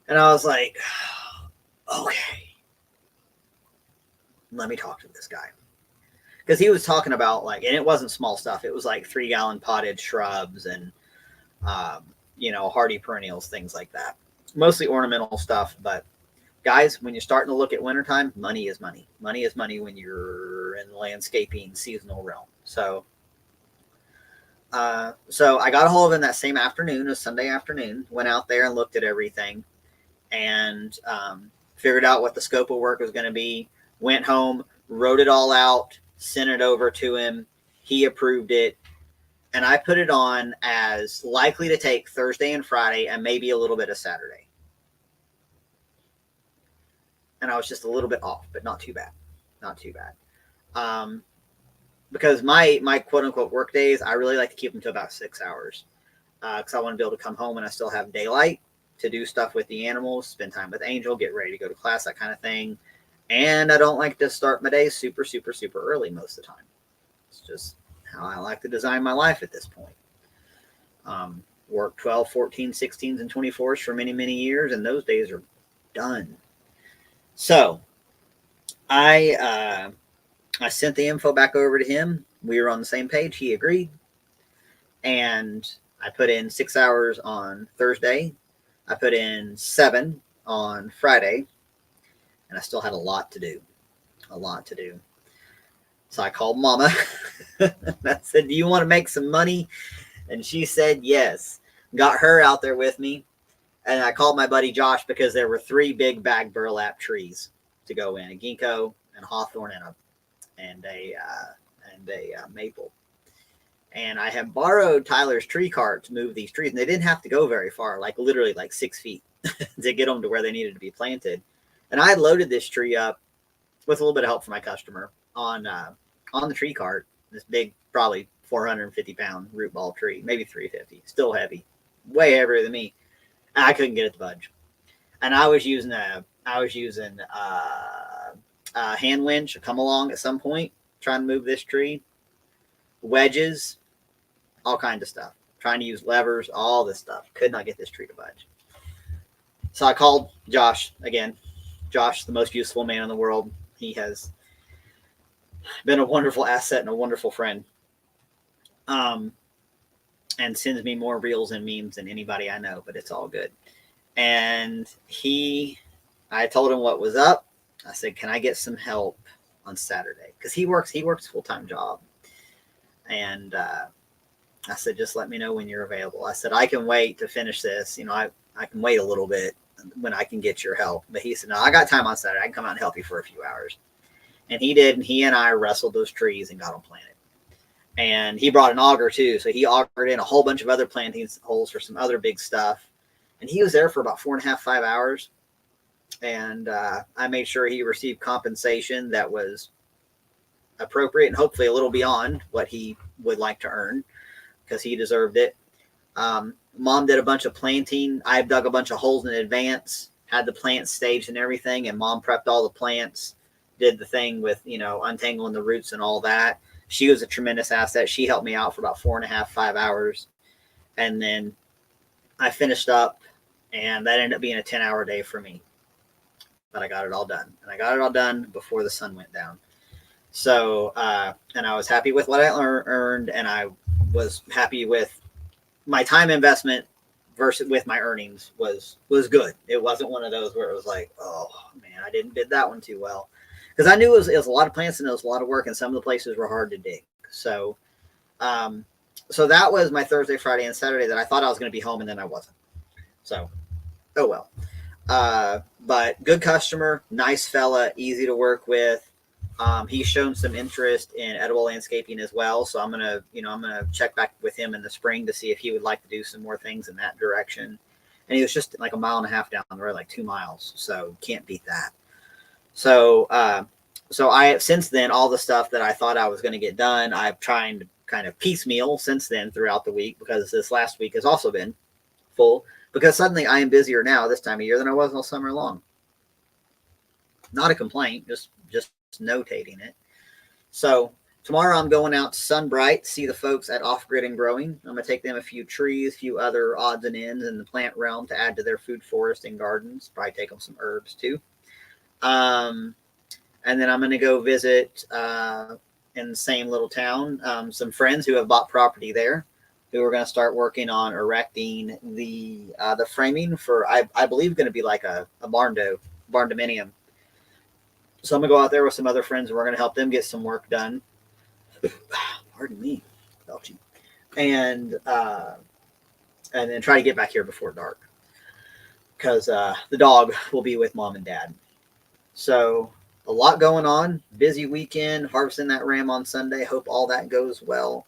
And I was like, okay, let me talk to this guy. Because he was talking about and it wasn't small stuff. It was like 3-gallon potted shrubs and, hardy perennials, things like that. Mostly ornamental stuff. But guys, when you're starting to look at wintertime, money is money. Money is money when you're in the landscaping seasonal realm. So I got a hold of him that same afternoon, a Sunday afternoon, went out there and looked at everything and figured out what the scope of work was going to be, went home, wrote it all out, sent it over to him. He approved it. And I put it on as likely to take Thursday and Friday and maybe a little bit of Saturday. And I was just a little bit off, but not too bad. Not too bad. Because my quote unquote work days, I really like to keep them to about 6 hours. Because I want to be able to come home and I still have daylight to do stuff with the animals, spend time with Angel, get ready to go to class, that kind of thing. And I don't like to start my day super, super, super early most of the time. It's just how I like to design my life at this point. Worked 12, 14, 16s, and 24s for many, many years, and those days are done. So I sent the info back over to him. We were on the same page. He agreed. And I put in 6 hours on Thursday. I put in 7 on Friday. And I still had a lot to do. So I called Mama. I said, do you want to make some money? And she said, yes. got her out there with me. And I called my buddy Josh because there were 3 big bag burlap trees to go in: a ginkgo and a hawthorn and a maple. And I had borrowed Tyler's tree cart to move these trees, and they didn't have to go very far, like literally like 6 feet to get them to where they needed to be planted. And I had loaded this tree up with a little bit of help from my customer on the tree cart. This big, probably 450-pound root ball tree, maybe 350, still heavy, way heavier than me. And I couldn't get it to budge. And I was using a hand winch to come along at some point, trying to move this tree, wedges, all kinds of stuff, trying to use levers, all this stuff. Could not get this tree to budge. So I called Josh again. Josh, the most useful man in the world. He has been a wonderful asset and a wonderful friend. And sends me more reels and memes than anybody I know, but it's all good. And I told him what was up. I said, can I get some help on Saturday? Because he works a full-time job. And I said, just let me know when you're available. I said, I can wait to finish this. I can wait a little bit when I can get your help. But he said, no, I got time on Saturday. I can come out and help you for a few hours. And he did. And he and I wrestled those trees and got them planted. And he brought an auger too. So he augered in a whole bunch of other planting holes for some other big stuff. And he was there for about 4.5, 5 hours. And I made sure he received compensation that was appropriate and hopefully a little beyond what he would like to earn, because he deserved it. Mom did a bunch of planting. I dug a bunch of holes in advance, had the plants staged and everything. And Mom prepped all the plants, did the thing with, untangling the roots and all that. She was a tremendous asset. She helped me out for about 4.5, 5 hours. And then I finished up, and that ended up being a 10-hour day for me. But I got it all done. And I got it all done before the sun went down. So, and I was happy with what I earned, and I was happy with my time investment versus with my earnings was good. It wasn't one of those where it was like, oh, man, I didn't bid that one too well. Because I knew it was a lot of plants and it was a lot of work, and some of the places were hard to dig. So, so that was my Thursday, Friday, and Saturday that I thought I was going to be home, and then I wasn't. So, oh well. But good customer, nice fella, easy to work with. He's shown some interest in edible landscaping as well. So I'm gonna check back with him in the spring to see if he would like to do some more things in that direction. And he was just like 1.5 miles down the road, like 2 miles. So can't beat that. So, so I, since then, all the stuff that I thought I was going to get done, I've tried to kind of piecemeal since then throughout the week, because this last week has also been full, because suddenly I am busier now this time of year than I was all summer long. Not a complaint, just notating it. So tomorrow I'm going out to Sunbright to see the folks at Off Grid and Growing. I'm going to take them a few trees, a few other odds and ends in the plant realm to add to their food forest and gardens. Probably take them some herbs too. And then I'm going to go visit in the same little town some friends who have bought property there, who are going to start working on erecting the framing for, I believe, going to be like a barn dominium. So I'm going to go out there with some other friends, and we're going to help them get some work done. Pardon me, belching. And then try to get back here before dark, because the dog will be with Mom and Dad. So a lot going on. Busy weekend, harvesting that ram on Sunday. Hope all that goes well.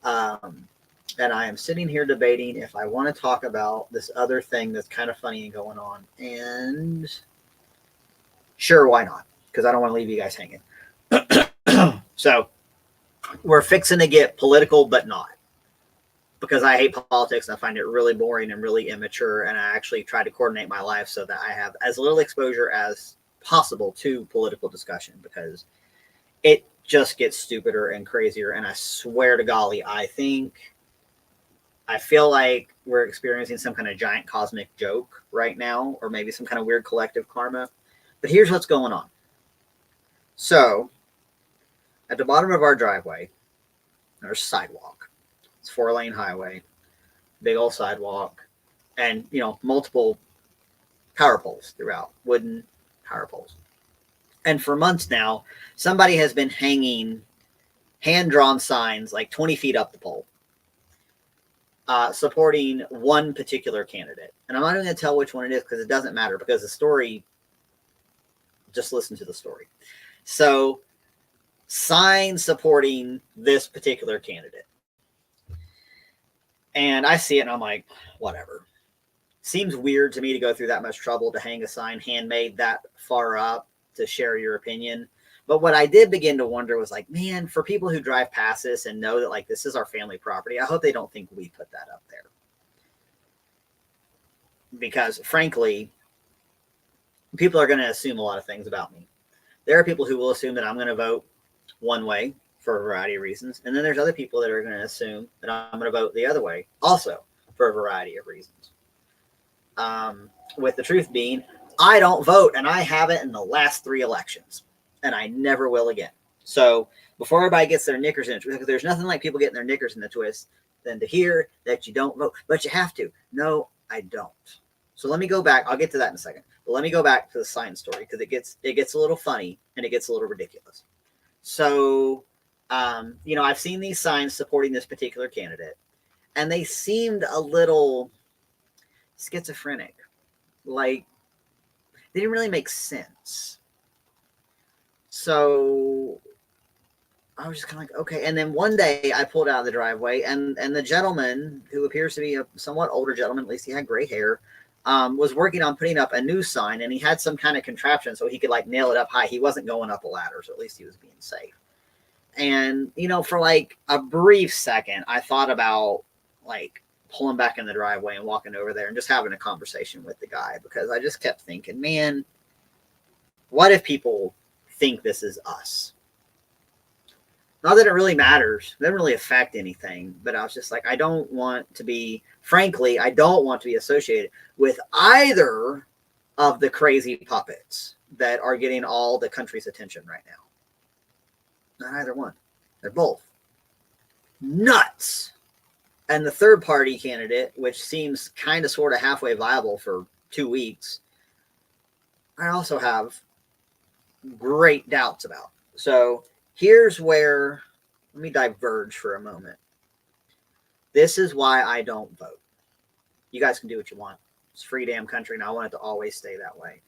And I am sitting here debating if I want to talk about this other thing that's kind of funny and going on. And sure, why not? Because I don't want to leave you guys hanging. So we're fixing to get political, but not. Because I hate politics and I find it really boring and really immature. And I actually try to coordinate my life so that I have as little exposure as possible to political discussion, because it just gets stupider and crazier. And I swear to golly, I feel like we're experiencing some kind of giant cosmic joke right now, or maybe some kind of weird collective karma. But here's what's going on. So at the bottom of our driveway, there's a sidewalk. It's 4-lane highway, big old sidewalk, and, multiple power poles throughout, wooden power poles. And for months now, somebody has been hanging hand-drawn signs like 20 feet up the pole. supporting one particular candidate. And I'm not even going to tell which one it is because it doesn't matter, because the story, just listen to the story. So, signs supporting this particular candidate. And I see it and I'm like, whatever. Seems weird to me to go through that much trouble to hang a sign handmade that far up to share your opinion. But what I did begin to wonder was like, man, for people who drive past this and know that like this is our family property, I hope they don't think we put that up there. Because frankly, people are going to assume a lot of things about me. There are people who will assume that I'm going to vote one way for a variety of reasons. And then there's other people that are going to assume that I'm going to vote the other way also for a variety of reasons. With the truth being, I don't vote, and I haven't in the last 3 elections, and I never will again. So before everybody gets their knickers in a twist, because there's nothing like people getting their knickers in a twist than to hear that you don't vote, but you have to. No, I don't. So let me go back. I'll get to that in a second. But let me go back to the sign story because it gets a little funny and it gets a little ridiculous. So, I've seen these signs supporting this particular candidate, and they seemed a little schizophrenic. Like, they didn't really make sense. So I was just kind of like, okay. And then one day I pulled out of the driveway, and the gentleman, who appears to be a somewhat older gentleman, at least he had gray hair, was working on putting up a new sign, and he had some kind of contraption so he could like nail it up high. He wasn't going up a ladder, so at least he was being safe. And, for like a brief second, I thought about like pulling back in the driveway and walking over there and just having a conversation with the guy, because I just kept thinking, man, what if people think this is us? Not that it really matters. It doesn't really affect anything. But I was just like, I don't want to be associated with either of the crazy puppets that are getting all the country's attention right now. Not either one. They're both nuts. And the third party candidate, which seems kind of sort of halfway viable for 2 weeks, I also have great doubts about. So here's where, let me diverge for a moment. This is why I don't vote. You guys can do what you want. It's a free damn country, and I want it to always stay that way.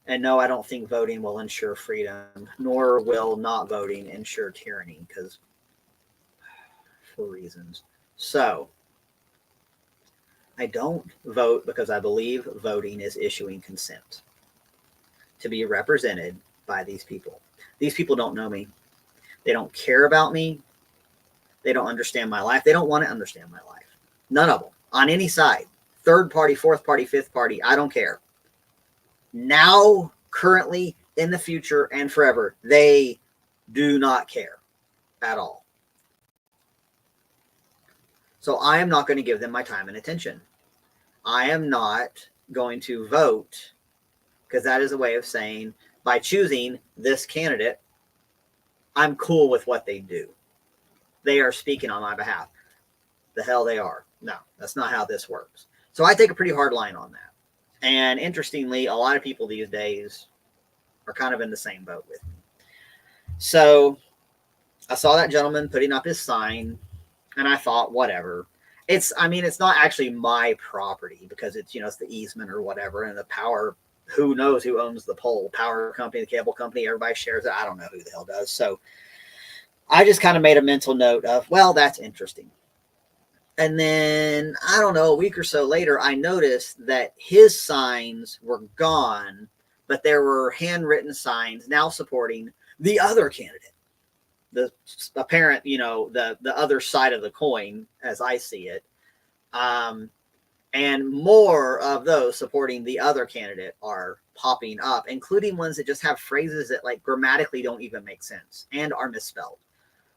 And no, I don't think voting will ensure freedom, nor will not voting ensure tyranny, because for reasons. So, I don't vote because I believe voting is issuing consent to be represented by these people. These people don't know me. They don't care about me. They don't understand my life. They don't want to understand my life. None of them. On any side. Third party, fourth party, fifth party. I don't care. Now, currently, in the future, and forever, they do not care at all. So I am not going to give them my time and attention. I am not going to vote, because that is a way of saying, by choosing this candidate, I'm cool with what they do. They are speaking on my behalf. The hell they are. No, that's not how this works. So I take a pretty hard line on that. And interestingly, a lot of people these days are kind of in the same boat with me. So I saw that gentleman putting up his sign, and I thought, whatever. It's not actually my property, because it's, it's the easement or whatever, and the power, who knows who owns the pole, power company, the cable company, everybody shares it. I don't know who the hell does. So I just kind of made a mental note of, well, that's interesting. And then, I don't know, a week or so later, I noticed that his signs were gone, but there were handwritten signs now supporting the other candidate. The apparent, the other side of the coin, as I see it. And more of those supporting the other candidate are popping up, including ones that just have phrases that like grammatically don't even make sense and are misspelled.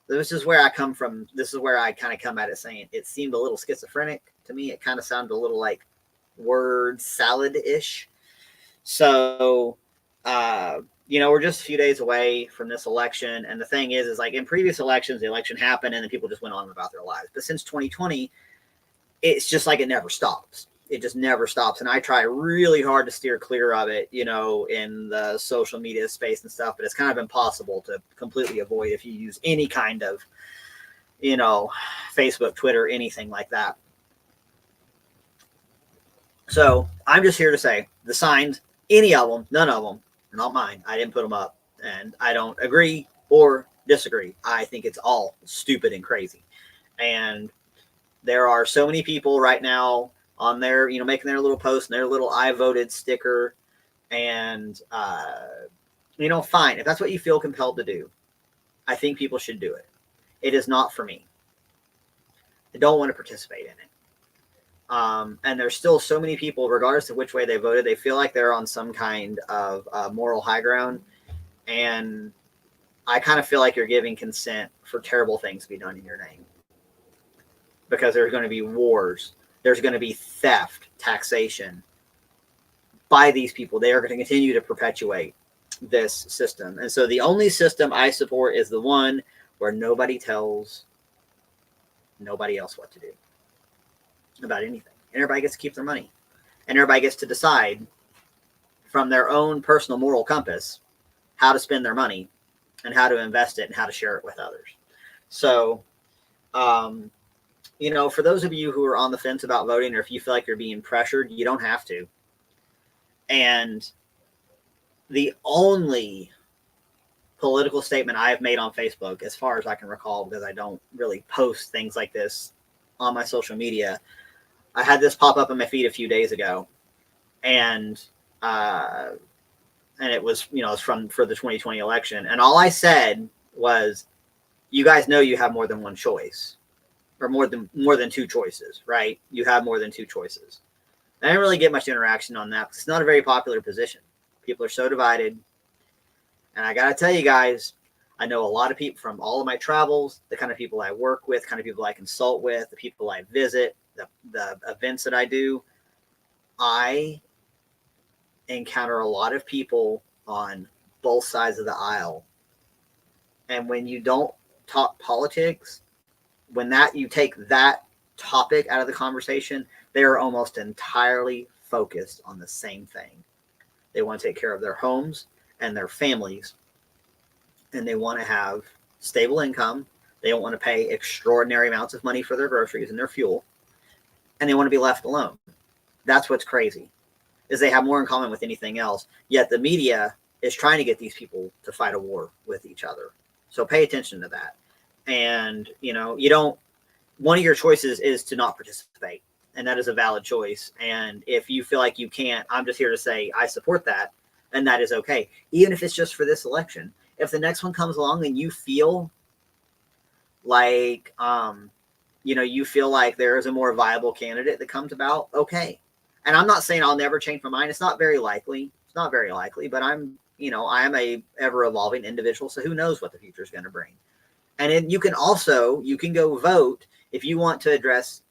This is where I come from. This is where I kind of come at it saying it seemed a little schizophrenic to me. It kind of sounded a little like word salad-ish. So, we're just a few days away from this election. And the thing is like in previous elections, the election happened and then people just went on about their lives. But since 2020, it's just like it never stops. It just never stops. And I try really hard to steer clear of it, in the social media space and stuff, but it's kind of impossible to completely avoid if you use any kind of, Facebook, Twitter, anything like that. So I'm just here to say the signs, any of them, none of them, are not mine. I didn't put them up, and I don't agree or disagree. I think it's all stupid and crazy. And there are so many people right now on their, making their little post and their little I voted sticker. And, fine. If that's what you feel compelled to do, I think people should do it. It is not for me. I don't want to participate in it. And there's still so many people, regardless of which way they voted, they feel like they're on some kind of moral high ground. And I kind of feel like you're giving consent for terrible things to be done in your name. Because there's going to be wars. There's going to be theft, taxation by these people. They are going to continue to perpetuate this system. And so the only system I support is the one where nobody tells nobody else what to do about anything. And everybody gets to keep their money. And everybody gets to decide from their own personal moral compass how to spend their money and how to invest it and how to share it with others. So, for those of you who are on the fence about voting, or if you feel like you're being pressured, you don't have to. And the only political statement I have made on Facebook, as far as I can recall, because I don't really post things like this on my social media, I had this pop up on my feed a few days ago, and it was, it's for the 2020 election, and all I said was, you guys know you have more than one choice, or more than two choices, right? You have more than two choices. I didn't really get much interaction on that because it's not a very popular position. People are so divided, and I got to tell you guys, I know a lot of people from all of my travels, the kind of people I work with, kind of people I consult with, the people I visit, the events that I do. I encounter a lot of people on both sides of the aisle. And when you don't talk politics, when you take that topic out of the conversation, they are almost entirely focused on the same thing. They want to take care of their homes and their families, and they want to have stable income. They don't want to pay extraordinary amounts of money for their groceries and their fuel, and they want to be left alone. That's what's crazy, is they have more in common with anything else, yet the media is trying to get these people to fight a war with each other. So pay attention to that. And, one of your choices is to not participate, and that is a valid choice. And if you feel like you can't, I'm just here to say I support that, and that is okay. Even if it's just for this election. If the next one comes along and you feel like, you feel like there is a more viable candidate that comes about, okay. And I'm not saying I'll never change my mind. It's not very likely. But I'm, I am a ever evolving individual. So who knows what the future is going to bring. And then you can go vote if you want to address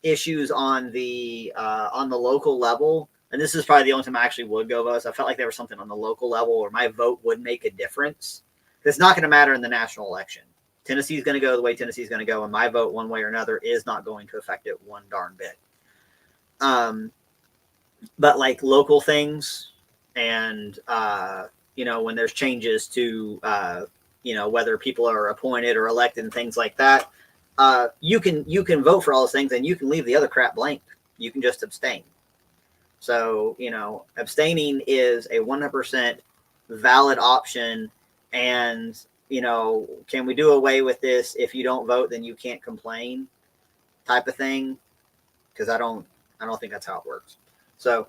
issues on the local level. And this is probably the only time I actually would go vote. So I felt like there was something on the local level where my vote would make a difference. It's not going to matter in the national election. Tennessee is going to go the way Tennessee is going to go, and my vote one way or another is not going to affect it one darn bit. But like local things, and when there's changes to whether people are appointed or elected and things like that, you can vote for all those things, and you can leave the other crap blank. You can just abstain. So abstaining is a 100% valid option. And can we do away with this? If you don't vote, then you can't complain, type of thing. Because I don't think that's how it works. So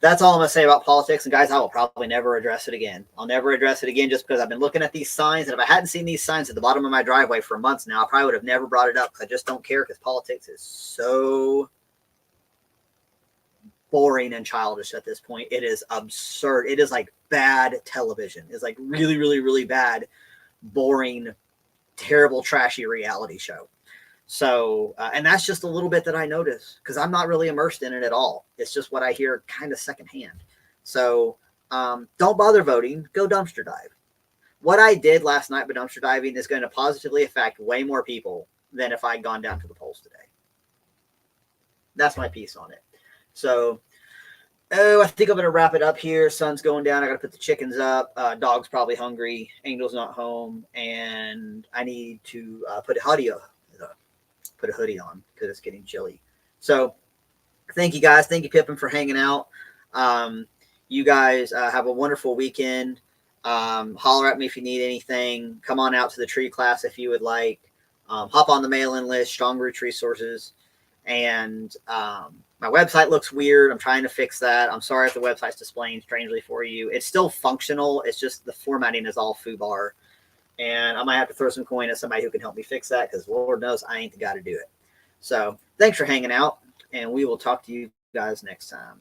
that's all I'm going to say about politics. And guys, I will probably never address it again. I'll never address it again just because I've been looking at these signs. And if I hadn't seen these signs at the bottom of my driveway for months now, I probably would have never brought it up, because I just don't care, because politics is so boring and childish at this point. It is absurd. It is like bad television. It's like really, really, really bad, boring, terrible, trashy reality show. So, and that's just a little bit that I notice, because I'm not really immersed in it at all. It's just what I hear kind of secondhand. So don't bother voting. Go dumpster dive. What I did last night with dumpster diving is going to positively affect way more people than if I had gone down to the polls today. That's my piece on it. So Oh, I think I'm gonna wrap it up here. Sun's going down. I gotta put the chickens up. Dog's probably hungry. Angel's not home, and I need to put a hoodie on because it's getting chilly. So, thank you guys. Thank you, Pippin, for hanging out. Um, you guys have a wonderful weekend. Holler at me if you need anything. Come on out to the tree class if you would like. Hop on the mail-in list, Strong Roots Resources, and my website looks weird. I'm trying to fix that. I'm sorry if the website's displaying strangely for you. It's still functional. It's just the formatting is all foobar. And I might have to throw some coin at somebody who can help me fix that because Lord knows I ain't the guy to do it. So thanks for hanging out, and we will talk to you guys next time.